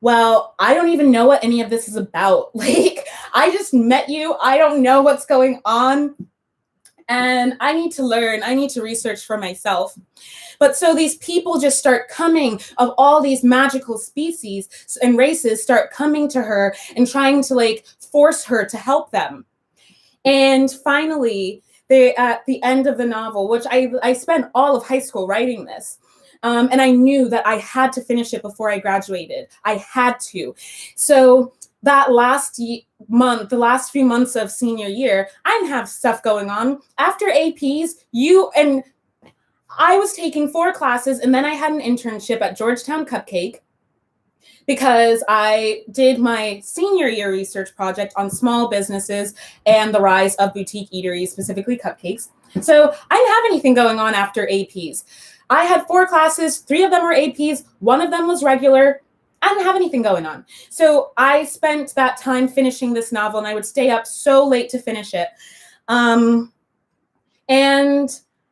A: well, I don't even know what any of this is about. Like, I just met you. I don't know what's going on. and I need to learn, I need to research for myself. But so these people just start coming, of all these magical species and races start coming to her and trying to like force her to help them. And finally, they, at the end of the novel, which I spent all of high school writing this, and I knew that I had to finish it before I graduated. I had to. So that last month, the last few months of senior year, I didn't have stuff going on. After APs, I was taking 4 classes, and then I had an internship at Georgetown Cupcake because I did my senior year research project on small businesses and the rise of boutique eateries, specifically cupcakes. So I didn't have anything going on after APs. I had 4 classes, 3 of them were APs, 1 of them was regular. I didn't have anything going on. So I spent that time finishing this novel, and I would stay up so late to finish it. And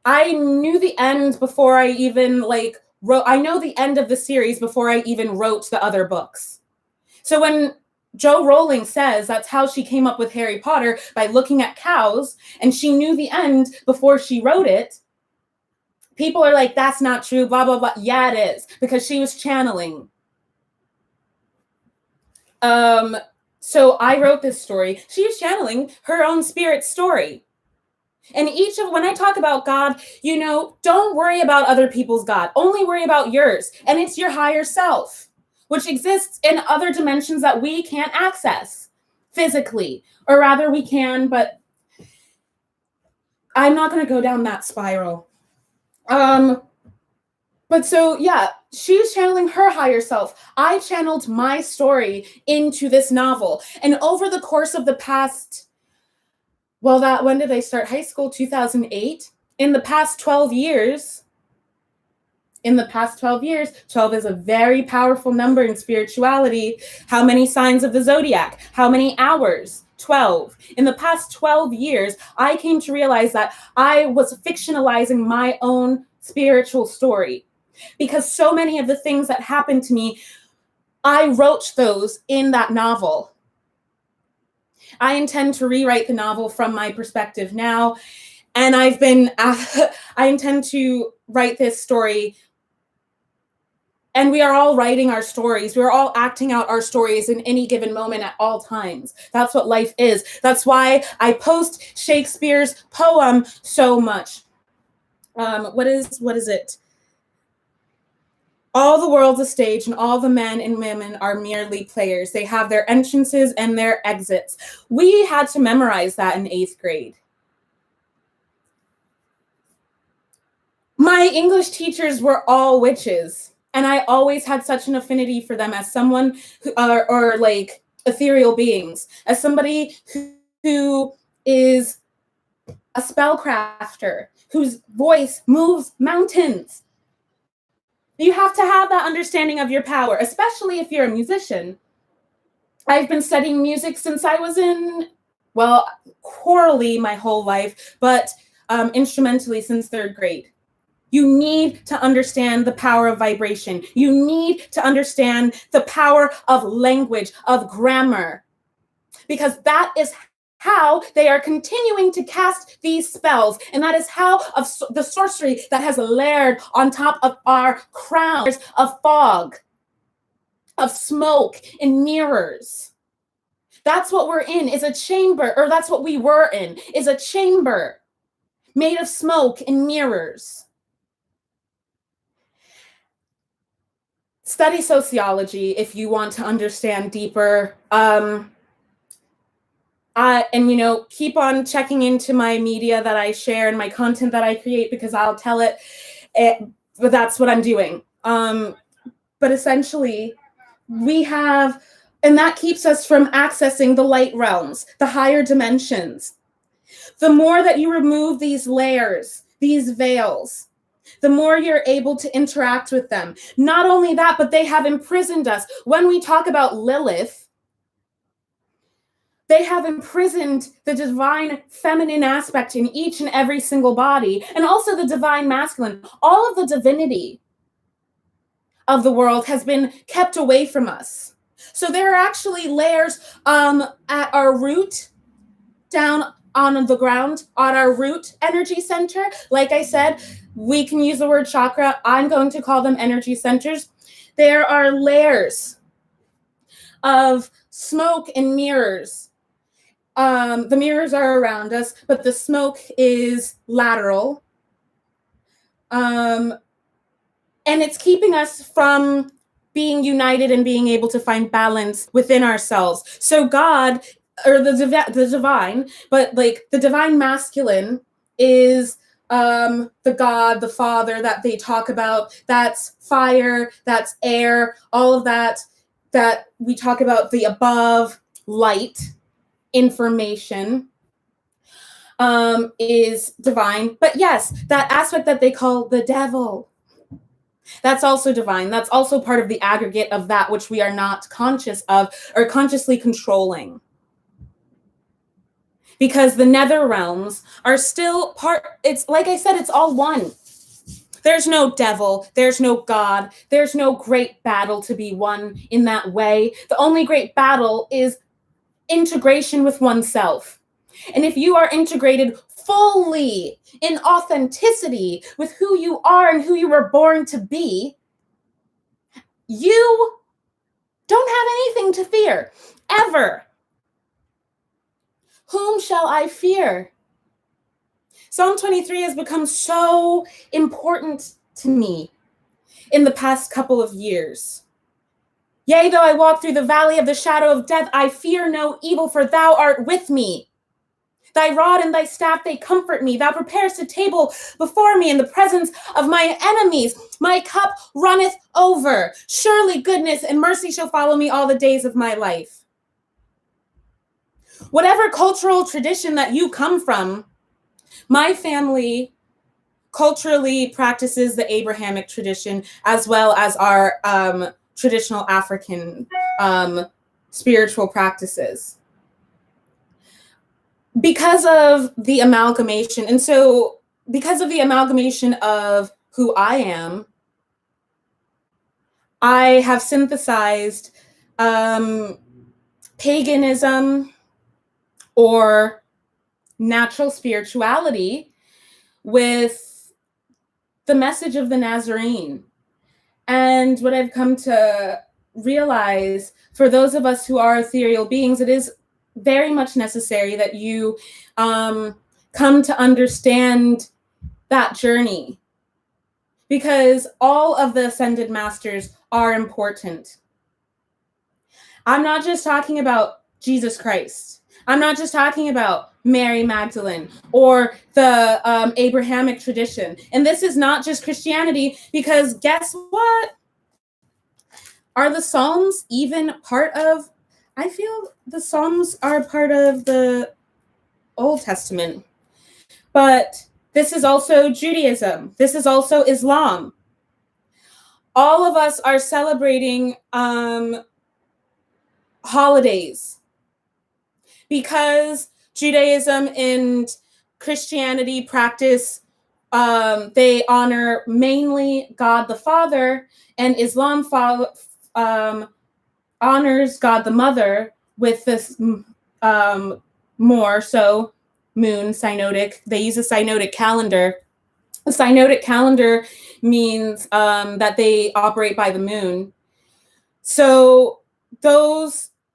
A: I knew the end before I even I know the end of the series before I even wrote the other books. So when Jo Rowling says that's how she came up with Harry Potter, by looking at cows, and she knew the end before she wrote it, people are like, that's not true, blah, blah, blah. Yeah, it is, because she was channeling. So I wrote this story. She was channeling her own spirit story. And when I talk about God, don't worry about other people's God. Only worry about yours. And it's your higher self, which exists in other dimensions that we can't access physically. Or rather, we can, but I'm not going to go down that spiral. But so, yeah, she's channeling her higher self. I channeled my story into this novel. And over the course of the past, when did I start high school? 2008. In the past 12 years, 12 is a very powerful number in spirituality. How many signs of the zodiac? How many hours? 12. In the past 12 years, I came to realize that I was fictionalizing my own spiritual story, because so many of the things that happened to me, I wrote those in that novel. I intend to rewrite the novel from my perspective now, and I intend to write this story, and we are all writing our stories. We're all acting out our stories in any given moment at all times. That's what life is. That's why I post Shakespeare's poem so much. What is it? All the world's a stage, and all the men and women are merely players. They have their entrances and their exits. We had to memorize that in 8th grade. My English teachers were all witches, and I always had such an affinity for them as someone who, or like ethereal beings, as somebody who is a spellcrafter, whose voice moves mountains. You have to have that understanding of your power, especially if you're a musician. I've been studying music since I was chorally my whole life, but instrumentally since 3rd grade. You need to understand the power of vibration. You need to understand the power of language, of grammar, because that is how they are continuing to cast these spells. And that is how of the sorcery that has layered on top of our crowns of fog, of smoke and mirrors. That's what we're in, is a chamber, or that's what we were in, is a chamber made of smoke and mirrors. Study sociology if you want to understand deeper. And keep on checking into my media that I share and my content that I create, because I'll tell it, but that's what I'm doing. But essentially, we have, and that keeps us from accessing the light realms, the higher dimensions. The more that you remove these layers, these veils, the more you're able to interact with them. Not only that, but they have imprisoned us. When we talk about Lilith, they have imprisoned the divine feminine aspect in each and every single body, and also the divine masculine. All of the divinity of the world has been kept away from us. So there are actually layers at our root, down on the ground, on our root energy center. Like I said, we can use the word chakra. I'm going to call them energy centers. There are layers of smoke and mirrors. The mirrors are around us, but the smoke is lateral. And it's keeping us from being united and being able to find balance within ourselves. So God, or the divine, but like the divine masculine is the God, the Father that they talk about. That's fire, that's air, all of that we talk about, the above, light, information, is divine. But yes, that aspect that they call the devil, that's also divine. That's also part of the aggregate of that which we are not conscious of or consciously controlling. Because the nether realms are still part, it's like I said, it's all one. There's no devil, there's no God, there's no great battle to be won in that way. The only great battle is integration with oneself. And if you are integrated fully in authenticity with who you are and who you were born to be, you don't have anything to fear, ever. Whom shall I fear? Psalm 23 has become so important to me in the past couple of years. Yea, though I walk through the valley of the shadow of death, I fear no evil, for thou art with me. Thy rod and thy staff, they comfort me. Thou preparest a table before me in the presence of my enemies. My cup runneth over. Surely goodness and mercy shall follow me all the days of my life. Whatever cultural tradition that you come from, my family culturally practices the Abrahamic tradition as well as our traditional African spiritual practices. Because of the amalgamation, and so because of the amalgamation of who I am, I have synthesized paganism or natural spirituality with the message of the Nazarene. And what I've come to realize, for those of us who are ethereal beings, it is very much necessary that you come to understand that journey, because all of the ascended masters are important. I'm not just talking about Jesus Christ. I'm not just talking about Mary Magdalene or the Abrahamic tradition. And this is not just Christianity, because guess what? Are the Psalms even part of, I feel the Psalms are part of the Old Testament. But this is also Judaism. This is also Islam. All of us are celebrating holidays because Judaism and Christianity practice, they honor mainly God the Father, and Islam honors God the Mother with this more so moon synodic. They use a synodic calendar. A synodic calendar means that they operate by the moon. So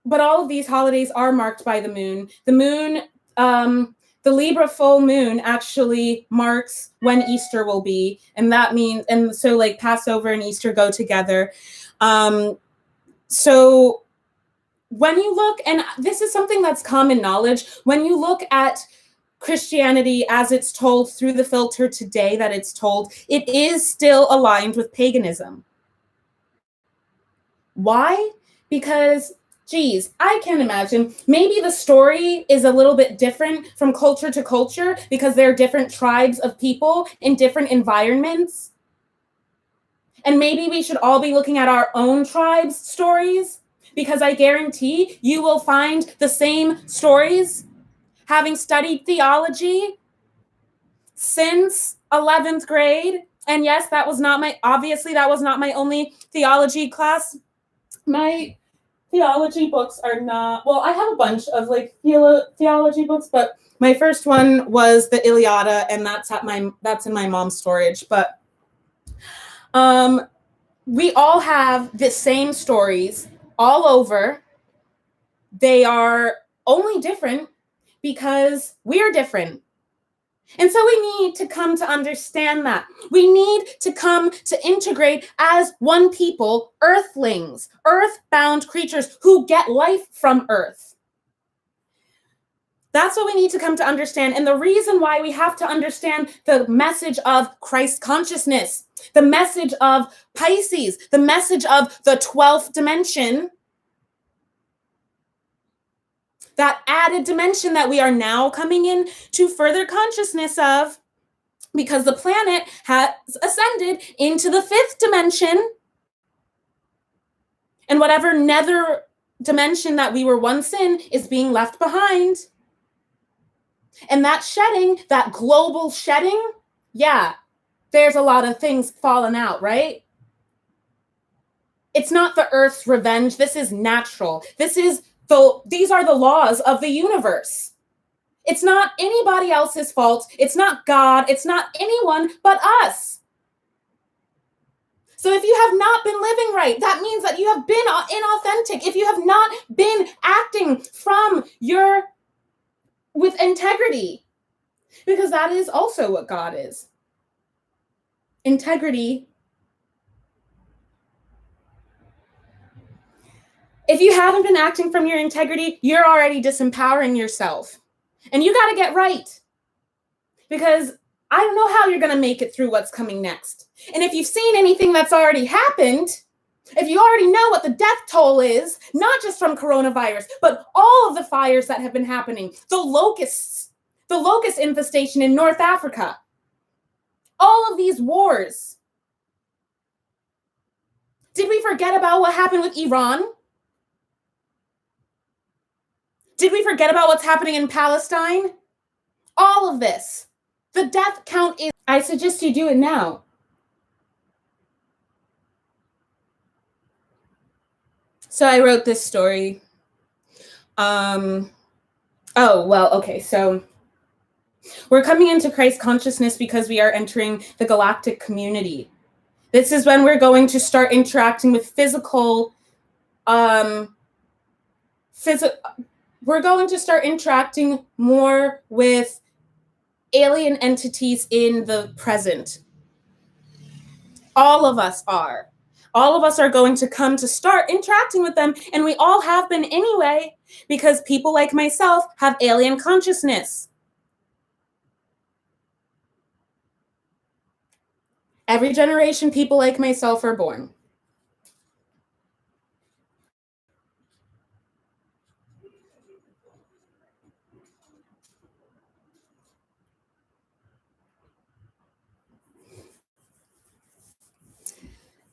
A: but all of these holidays are marked by the moon. The moon, the Libra full moon actually marks when Easter will be. And that means, and so like Passover and Easter go together. So when you look, and this is something that's common knowledge, when you look at Christianity as it's told through the filter today that it's told, it is still aligned with paganism. Why? Because, geez, I can't imagine. Maybe the story is a little bit different from culture to culture because there are different tribes of people in different environments. And maybe we should all be looking at our own tribe's stories, because I guarantee you will find the same stories. Having studied theology since 11th grade, and yes, that was not my only theology class. My theology books are not, well, I have a bunch of like theology books, but my first one was the Iliada, and that's in my mom's storage. But we all have the same stories all over. They are only different because we are different. And so we need to come to understand that. We need to come to integrate as one people, earthlings, earth-bound creatures who get life from earth. That's what we need to come to understand. And the reason why we have to understand the message of Christ consciousness, the message of Pisces, the message of the 12th dimension, that added dimension that we are now coming in to further consciousness of, because the planet has ascended into the 5th dimension, and whatever nether dimension that we were once in is being left behind. And that shedding, that global shedding, yeah, there's a lot of things falling out, right? It's not the Earth's revenge. This is natural. These are the laws of the universe. It's not anybody else's fault. It's not God. It's not anyone but us. So if you have not been living right, that means that you have been inauthentic. If you have not been acting with integrity, because that is also what God is. Integrity. If you haven't been acting from your integrity, you're already disempowering yourself. And you got to get right. Because I don't know how you're going to make it through what's coming next. And if you've seen anything that's already happened, if you already know what the death toll is, not just from coronavirus, but all of the fires that have been happening, the locust infestation in North Africa, all of these wars. Did we forget about what happened with Iran? Did we forget about what's happening in Palestine? All of this. The death count is, I suggest you do it now. So I wrote this story. So we're coming into Christ consciousness because we are entering the galactic community. This is when we're going to start interacting with we're going to start interacting more with alien entities in the present. All of us are. All of us are going to come to start interacting with them, and we all have been anyway, because people like myself have alien consciousness. Every generation, people like myself are born.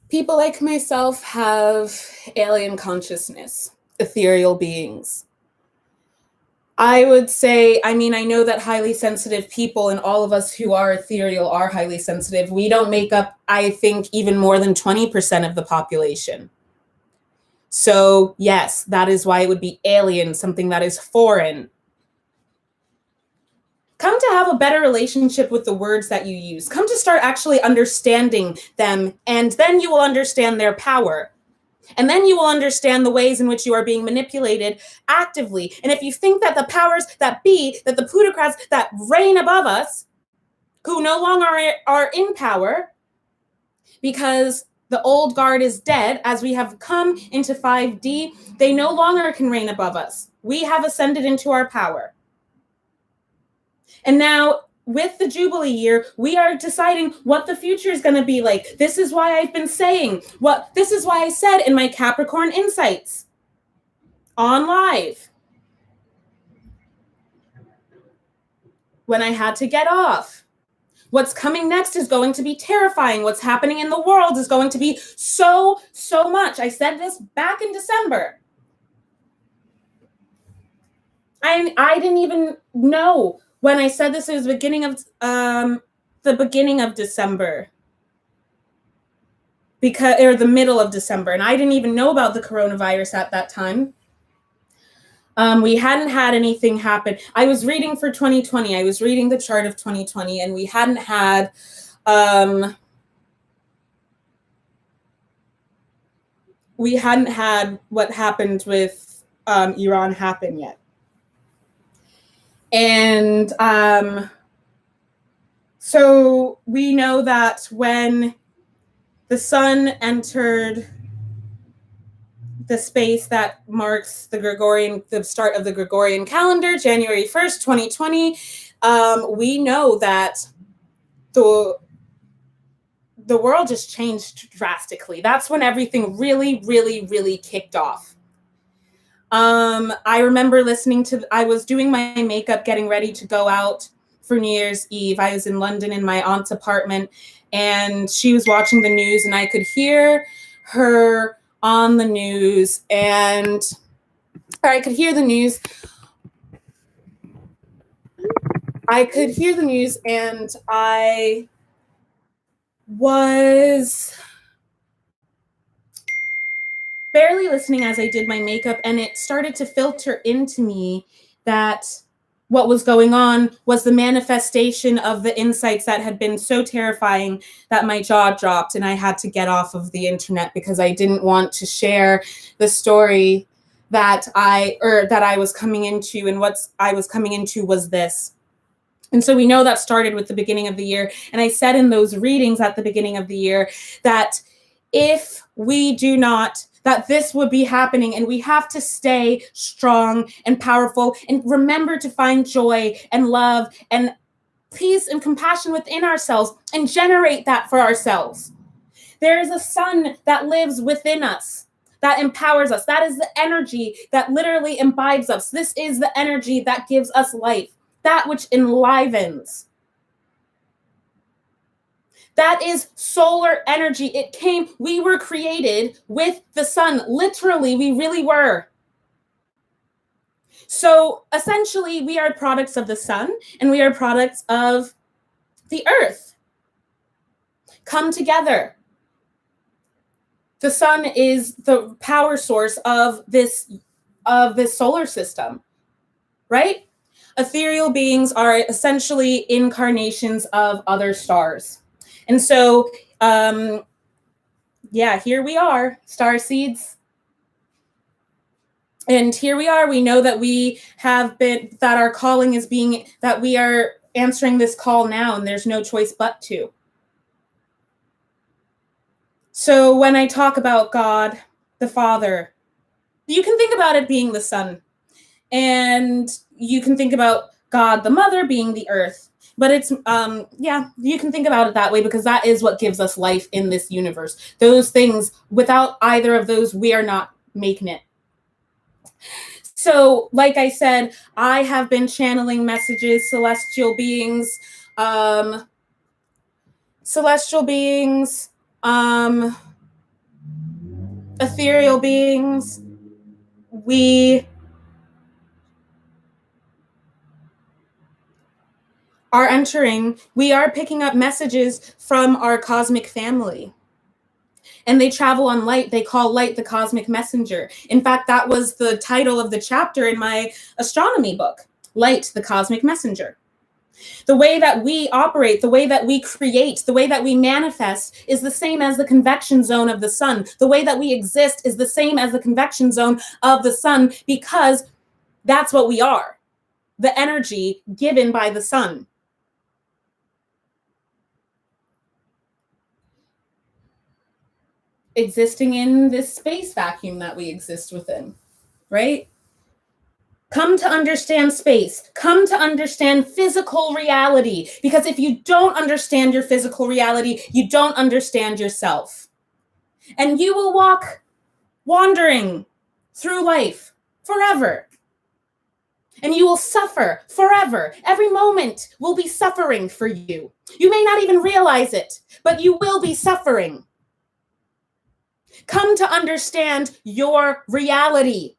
A: People like myself have alien consciousness, ethereal beings. I would say, I know that highly sensitive people, and all of us who are ethereal are highly sensitive. We don't make up, I think, even more than 20% of the population. So yes, that is why it would be alien, something that is foreign. Come to have a better relationship with the words that you use. Come to start actually understanding them, and then you will understand their power. And then you will understand the ways in which you are being manipulated actively. And if you think that the powers that be, that the plutocrats that reign above us, who no longer are in power, because the old guard is dead, as we have come into 5D, they no longer can reign above us. We have ascended into our power. And now, with the Jubilee year, we are deciding what the future is going to be like. This is why I've been saying this is why I said in my Capricorn Insights on live, when I had to get off. What's coming next is going to be terrifying. What's happening in the world is going to be so much. I said this back in December. I didn't even know when I said this. It was the beginning of December. or the middle of December, and I didn't even know about the coronavirus at that time. We hadn't had anything happen. I was reading for 2020. I was reading the chart of 2020, and we hadn't had what happened with Iran happen yet. And so we know that when the sun entered the space that marks the start of the Gregorian calendar, January 1st, 2020, we know that the world just changed drastically. That's when everything really, really, really kicked off. I remember I was doing my makeup, getting ready to go out for New Year's Eve. I was in London in my aunt's apartment, and she was watching the news, and I could hear her on the news, and I could hear the news. And I was barely listening as I did my makeup, and it started to filter into me that what was going on was the manifestation of the insights that had been so terrifying that my jaw dropped, and I had to get off of the internet because I didn't want to share the story that I was coming into, and what I was coming into was this. And so we know that started with the beginning of the year. And I said in those readings at the beginning of the year that if we do not, that this would be happening, and we have to stay strong and powerful and remember to find joy and love and peace and compassion within ourselves and generate that for ourselves. There is a sun that lives within us that empowers us. That is the energy that literally imbibes us. This is the energy that gives us life, that which enlivens. That is solar energy. We were created with the sun. Literally, we really were. So essentially, we are products of the sun, and we are products of the earth. Come together. The sun is the power source of this solar system, right? Ethereal beings are essentially incarnations of other stars. And so, here we are, star seeds. And here we are. We know that that our calling is that we are answering this call now, and there's no choice but to. So when I talk about God, the Father, you can think about it being the sun. And you can think about God, the Mother, being the earth. But it's, you can think about it that way, because that is what gives us life in this universe. Those things, without either of those, we are not making it. So, like I said, I have been channeling messages, celestial beings, ethereal beings. We are picking up messages from our cosmic family. And they travel on light. They call light the cosmic messenger. In fact, that was the title of the chapter in my astronomy book, Light, the Cosmic Messenger. The way that we operate, the way that we create, the way that we manifest is the same as the convection zone of the sun. The way that we exist is the same as the convection zone of the sun, because that's what we are, the energy given by the sun. Existing in this space vacuum that we exist within, right? Come to understand space. Come to understand physical reality. Because if you don't understand your physical reality, you don't understand yourself. And you will walk wandering through life forever. And you will suffer forever. Every moment will be suffering for you. You may not even realize it, but you will be suffering. Come to understand your reality.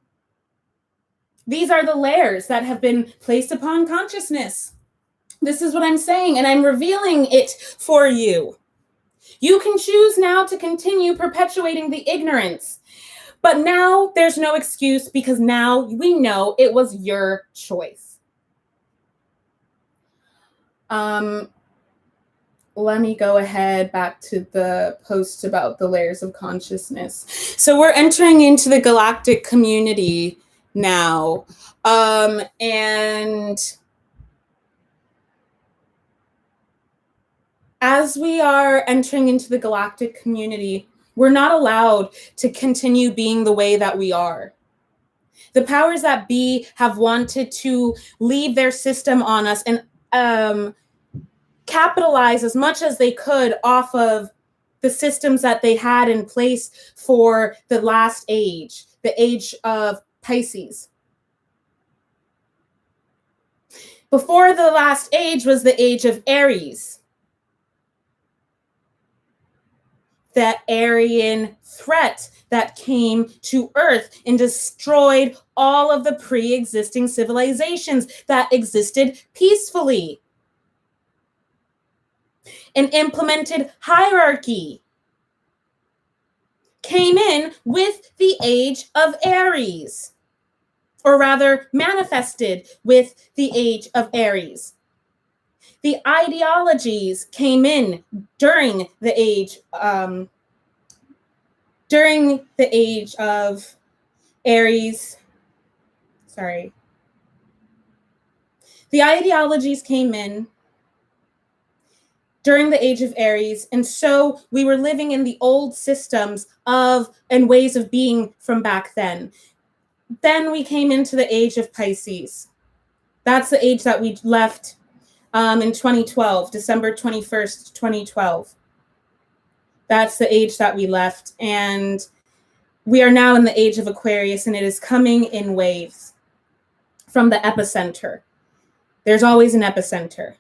A: These are the layers that have been placed upon consciousness. This is what I'm saying, and I'm revealing it for you. You can choose now to continue perpetuating the ignorance. But now there's no excuse because now we know it was your choice. Let me go ahead back to the post about the layers of consciousness. So we're entering into the galactic community now. And as we are entering into the galactic community, we're not allowed to continue being the way that we are. The powers that be have wanted to leave their system on us and capitalize as much as they could off of the systems that they had in place for the last age, the age of Pisces. Before the last age was the age of Aries. That Aryan threat that came to Earth and destroyed all of the pre-existing civilizations that existed peacefully and implemented hierarchy. Came in with the age of Aries, or rather manifested with the age of Aries. The ideologies came in during the age of Aries. Sorry. The ideologies came in during the age of Aries, and so we were living in the old systems and ways of being from back then. Then we came into the age of Pisces. That's the age that we left in 2012, December 21st, 2012. That's the age that we left. And we are now in the age of Aquarius, and it is coming in waves from the epicenter. There's always an epicenter.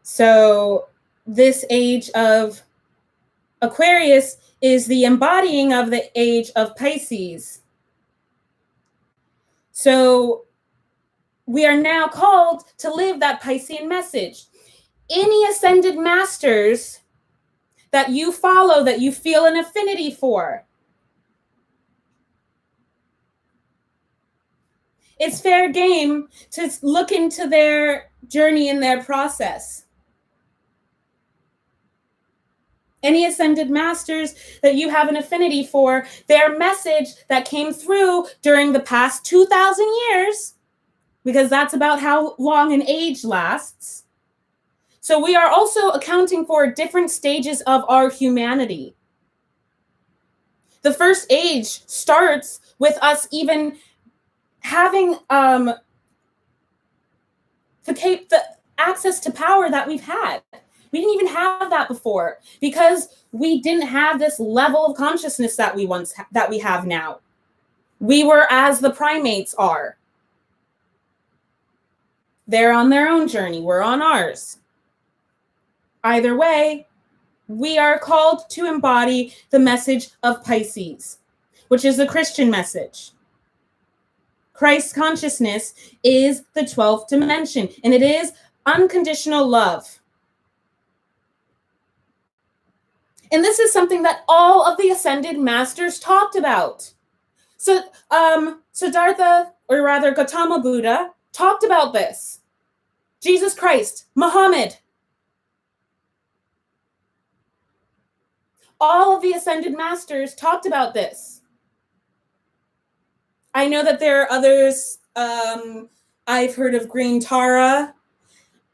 A: So this age of Aquarius is the embodying of the age of Pisces. So we are now called to live that Piscean message. Any ascended masters that you follow, that you feel an affinity for, it's fair game to look into their journey and their process. Any ascended masters that you have an affinity for, their message that came through during the past 2,000 years, because that's about how long an age lasts. So we are also accounting for different stages of our humanity. The first age starts with us even having the access to power that we've had. We didn't even have that before because we didn't have this level of consciousness that we have now. We were as the primates are. They're on their own journey. We're on ours. Either way, we are called to embody the message of Pisces, which is the Christian message. Christ consciousness is the 12th dimension, and it is unconditional love. And this is something that all of the ascended masters talked about. So Siddhartha, or rather Gautama Buddha, talked about this. Jesus Christ, Muhammad. All of the ascended masters talked about this. I know that there are others. I've heard of Green Tara.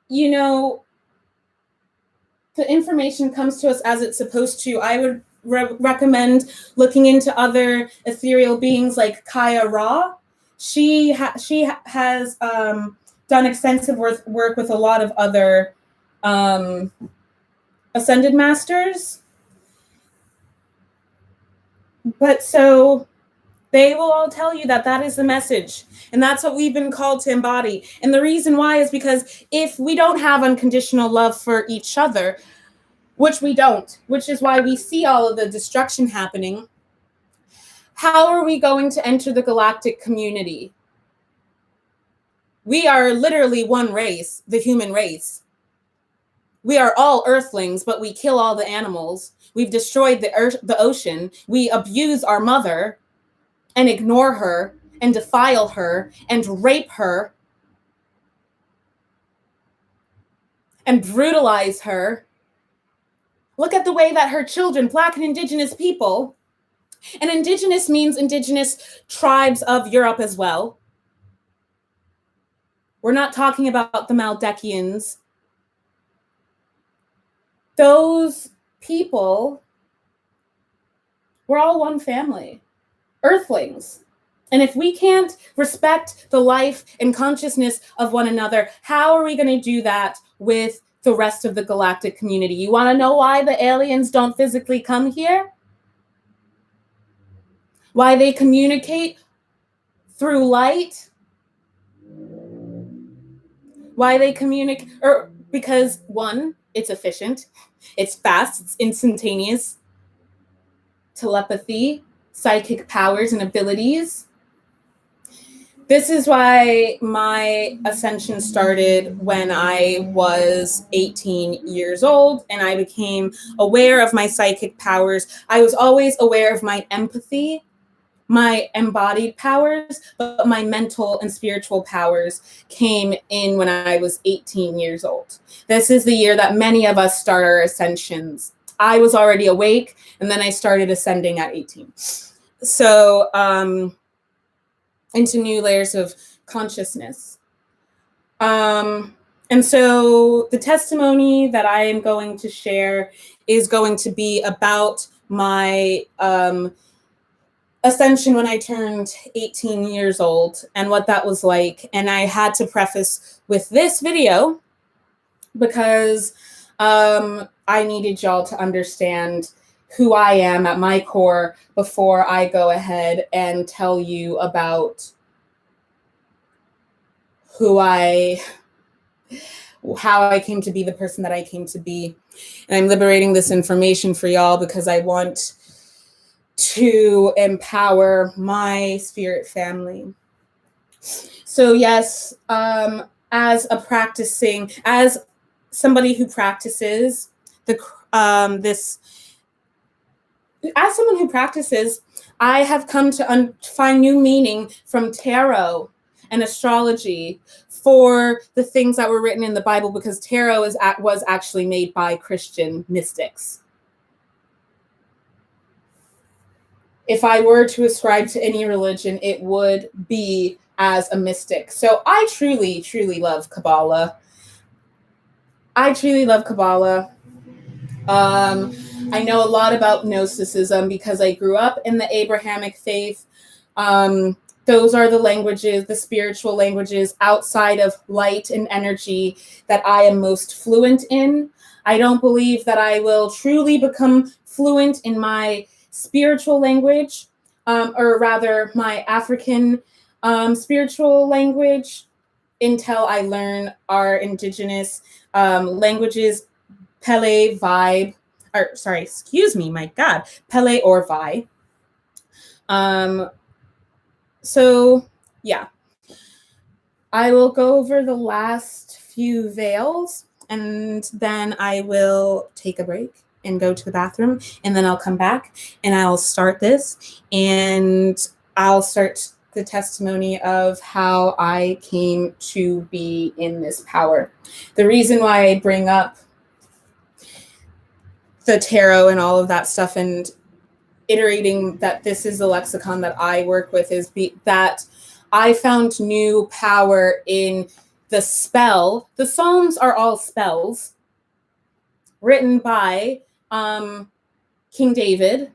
A: You know, the information comes to us as it's supposed to. I would recommend looking into other ethereal beings like Kaya Ra. She has done extensive work with a lot of other ascended masters. But so they will all tell you that that is the message. And that's what we've been called to embody. And the reason why is because if we don't have unconditional love for each other, which we don't, which is why we see all of the destruction happening, how are we going to enter the galactic community? We are literally one race, the human race. We are all earthlings, but we kill all the animals. We've destroyed the earth, the ocean. We abuse our mother and ignore her and defile her and rape her and brutalize her. Look at the way that her children, Black and Indigenous people, and Indigenous means Indigenous tribes of Europe as well. We're not talking about the Maldekians. Those people, we're all one family, earthlings. And if we can't respect the life and consciousness of one another, how are we going to do that with the rest of the galactic community? You want to know why the aliens don't physically come here? Why they communicate through light? Why they communicate, or because one, it's efficient, it's fast, it's instantaneous. Telepathy, psychic powers and abilities. This is why my ascension started when I was 18 years old and I became aware of my psychic powers. I was always aware of my empathy, my embodied powers, but my mental and spiritual powers came in when I was 18 years old. This is the year that many of us start our ascensions. I was already awake, and then I started ascending at 18. So, into new layers of consciousness. And so the testimony that I am going to share is going to be about my ascension when I turned 18 years old and what that was like. And I had to preface with this video because I needed y'all to understand who I am at my core before I go ahead and tell you about how I came to be the person that I came to be. And I'm liberating this information for y'all because I want to empower my spirit family. So yes, as somebody who practices as someone who practices, I have come to find new meaning from tarot and astrology for the things that were written in the Bible, because tarot was actually made by Christian mystics. If I were to ascribe to any religion, it would be as a mystic. So I truly, truly love Kabbalah. I know a lot about Gnosticism because I grew up in the Abrahamic faith. Those are the languages, the spiritual languages outside of light and energy that I am most fluent in. I don't believe that I will truly become fluent in my spiritual language, or rather my African spiritual language, until I learn our indigenous languages, Pele or Vi. So yeah, I will go over the last few veils and then I will take a break and go to the bathroom, and then I'll come back and I'll start this, and I'll start the testimony of how I came to be in this power. The reason why I bring up the tarot and all of that stuff and iterating that this is the lexicon that I work with is that I found new power in the spell. The Psalms are all spells written by King David.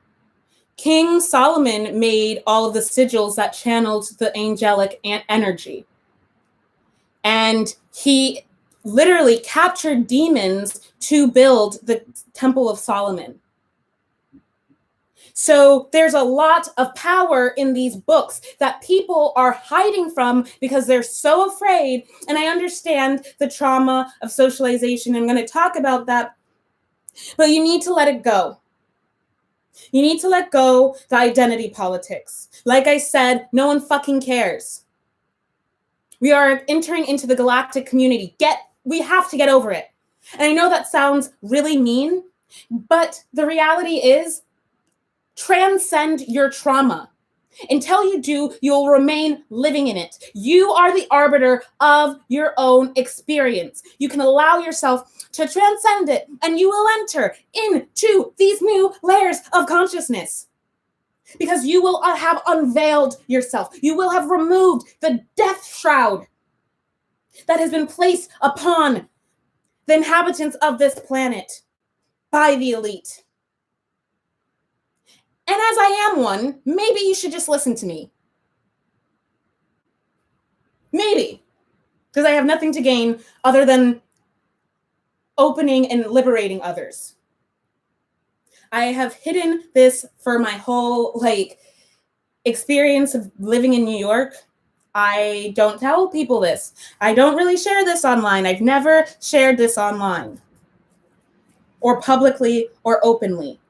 A: King Solomon made all of the sigils that channeled the angelic energy. And he literally captured demons to build the Temple of Solomon. So there's a lot of power in these books that people are hiding from because they're so afraid. And I understand the trauma of socialization. I'm going to talk about that. But you need to let it go. You need to let go the identity politics. Like I said, no one fucking cares. We are entering into the galactic community. We have to get over it. And I know that sounds really mean, but the reality is transcend your trauma. Until you do, you'll remain living in it. You are the arbiter of your own experience. You can allow yourself to transcend it, and you will enter into these new layers of consciousness. Because you will have unveiled yourself. You will have removed the death shroud that has been placed upon the inhabitants of this planet by the elite. And as I am one, maybe you should just listen to me. Maybe. Because I have nothing to gain other than opening and liberating others. I have hidden this for my whole experience of living in New York. I don't tell people this. I don't really share this online. I've never shared this online or publicly or openly.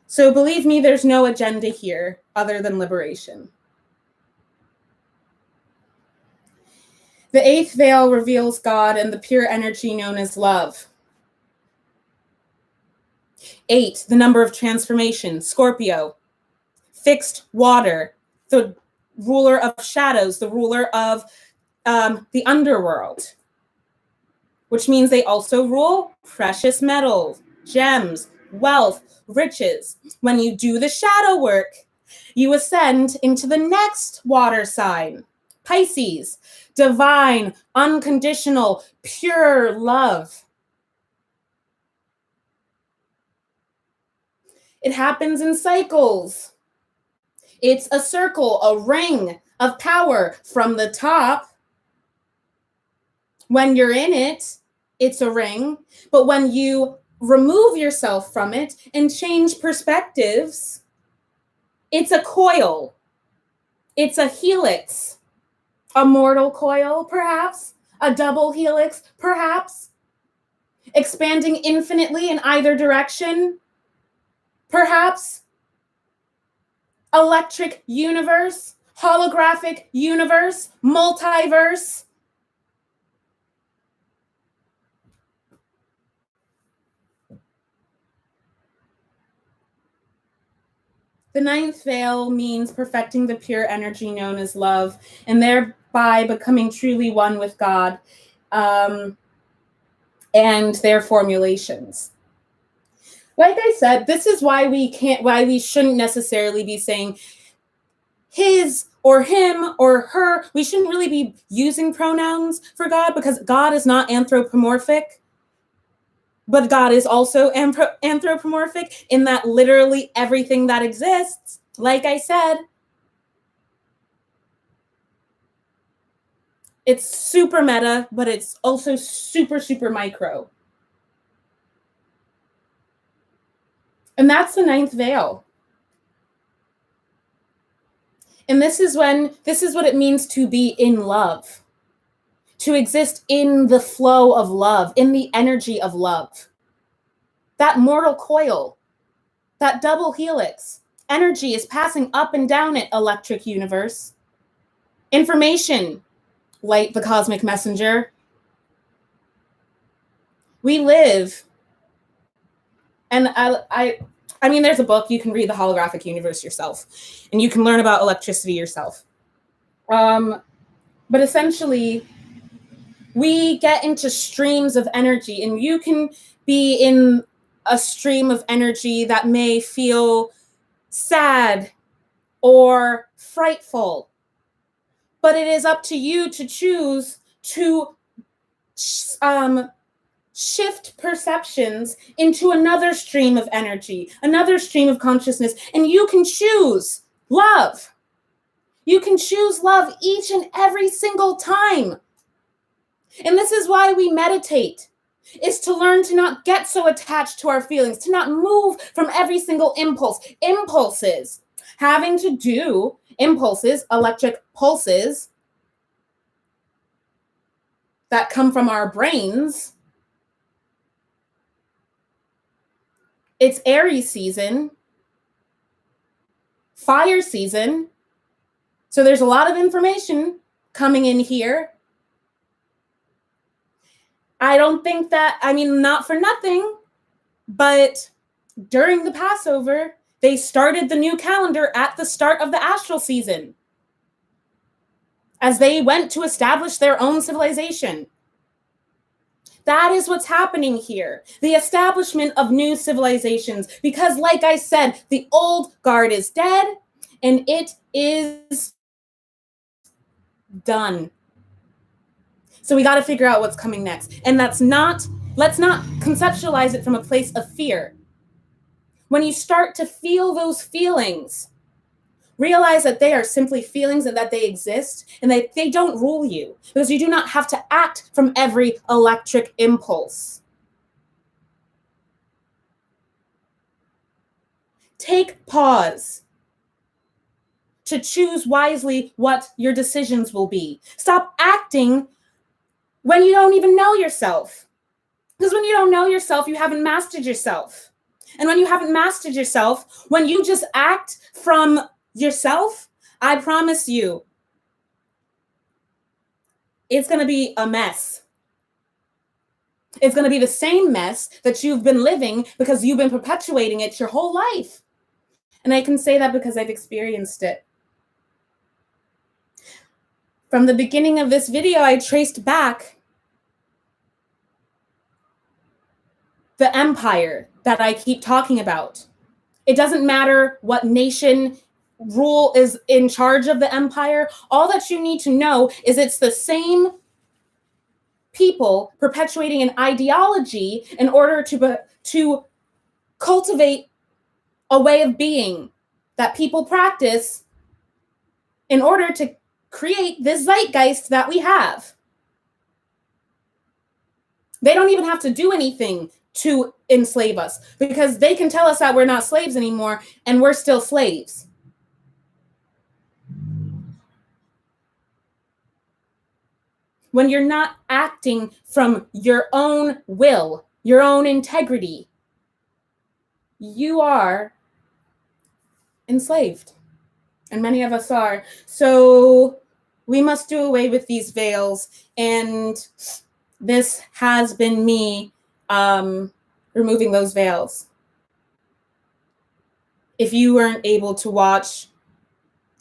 A: So believe me, there's no agenda here other than liberation. The eighth veil reveals God and the pure energy known as love. 8, the number of transformation, Scorpio. Fixed water, the ruler of shadows, the ruler of the underworld, which means they also rule precious metals, gems, wealth, riches. When you do the shadow work, you ascend into the next water sign, Pisces, divine, unconditional, pure love. It happens in cycles. It's a circle, a ring of power from the top. When you're in it, it's a ring. But when you remove yourself from it and change perspectives, it's a coil. It's a helix. A mortal coil, perhaps. A double helix, perhaps. Expanding infinitely in either direction, perhaps. Electric universe, holographic universe, multiverse. The ninth veil means perfecting the pure energy known as love, and thereby becoming truly one with God and their formulations. Like I said, this is why we shouldn't necessarily be saying his or him or her. We shouldn't really be using pronouns for God, because God is not anthropomorphic. But God is also anthropomorphic in that literally everything that exists, like I said, it's super meta, but it's also super, super micro. And that's the ninth veil. And this is what it means to be in love. To exist in the flow of love, in the energy of love. That mortal coil, that double helix, energy is passing up and down it, electric universe. Information, light the cosmic messenger. We live, and I mean, there's a book, you can read The Holographic Universe yourself, and you can learn about electricity yourself. But essentially, we get into streams of energy, and you can be in a stream of energy that may feel sad or frightful. But it is up to you to choose to shift perceptions into another stream of energy, another stream of consciousness, and you can choose love. You can choose love each and every single time. And this is why we meditate, is to learn to not get so attached to our feelings, to not move from every single impulse. Impulses, having to do impulses, electric pulses that come from our brains. It's Aries season, fire season. So there's a lot of information coming in here. I don't think that, I mean, not for nothing, but during the Passover, they started the new calendar at the start of the astral season as they went to establish their own civilization. That is what's happening here. The establishment of new civilizations. Because, like I said, the old guard is dead and it is done. So we got to figure out what's coming next. And let's not conceptualize it from a place of fear. When you start to feel those feelings, realize that they are simply feelings and that they exist and that they don't rule you, because you do not have to act from every electric impulse. Take pause to choose wisely what your decisions will be. Stop acting when you don't even know yourself. Because when you don't know yourself, you haven't mastered yourself. And when you haven't mastered yourself, when you just act from yourself, I promise you, it's going to be a mess. It's going to be the same mess that you've been living because you've been perpetuating it your whole life. And I can say that because I've experienced it. From the beginning of this video, I traced back the empire that I keep talking about. It doesn't matter what nation rule is in charge of the empire. All that you need to know is it's the same people perpetuating an ideology in order to cultivate a way of being that people practice in order to create this zeitgeist that we have. They don't even have to do anything to enslave us, because they can tell us that we're not slaves anymore and we're still slaves. When you're not acting from your own will, your own integrity, you are enslaved. And many of us are. So we must do away with these veils. And this has been me removing those veils. If you weren't able to watch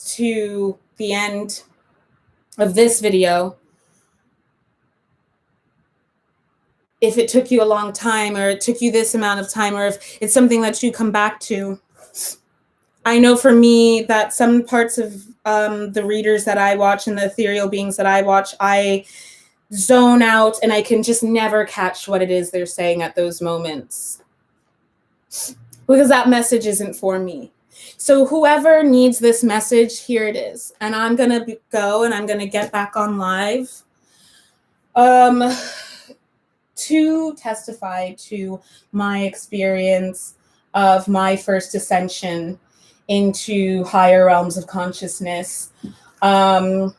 A: to the end of this video, if it took you a long time, or it took you this amount of time, or if it's something that you come back to, I know for me that some parts of the readers that I watch and the ethereal beings that I watch, I zone out and I can just never catch what it is they're saying at those moments, because that message isn't for me. So whoever needs this message, here it is. And I'm going to go and I'm going to get back on live to testify to my experience of my first ascension into higher realms of consciousness, and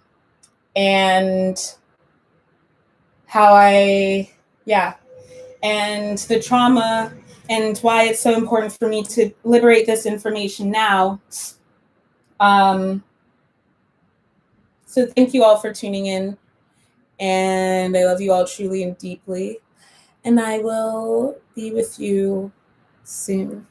A: how and the trauma, and why it's so important for me to liberate this information now. So thank you all for tuning in, and I love you all truly and deeply, and I will be with you soon.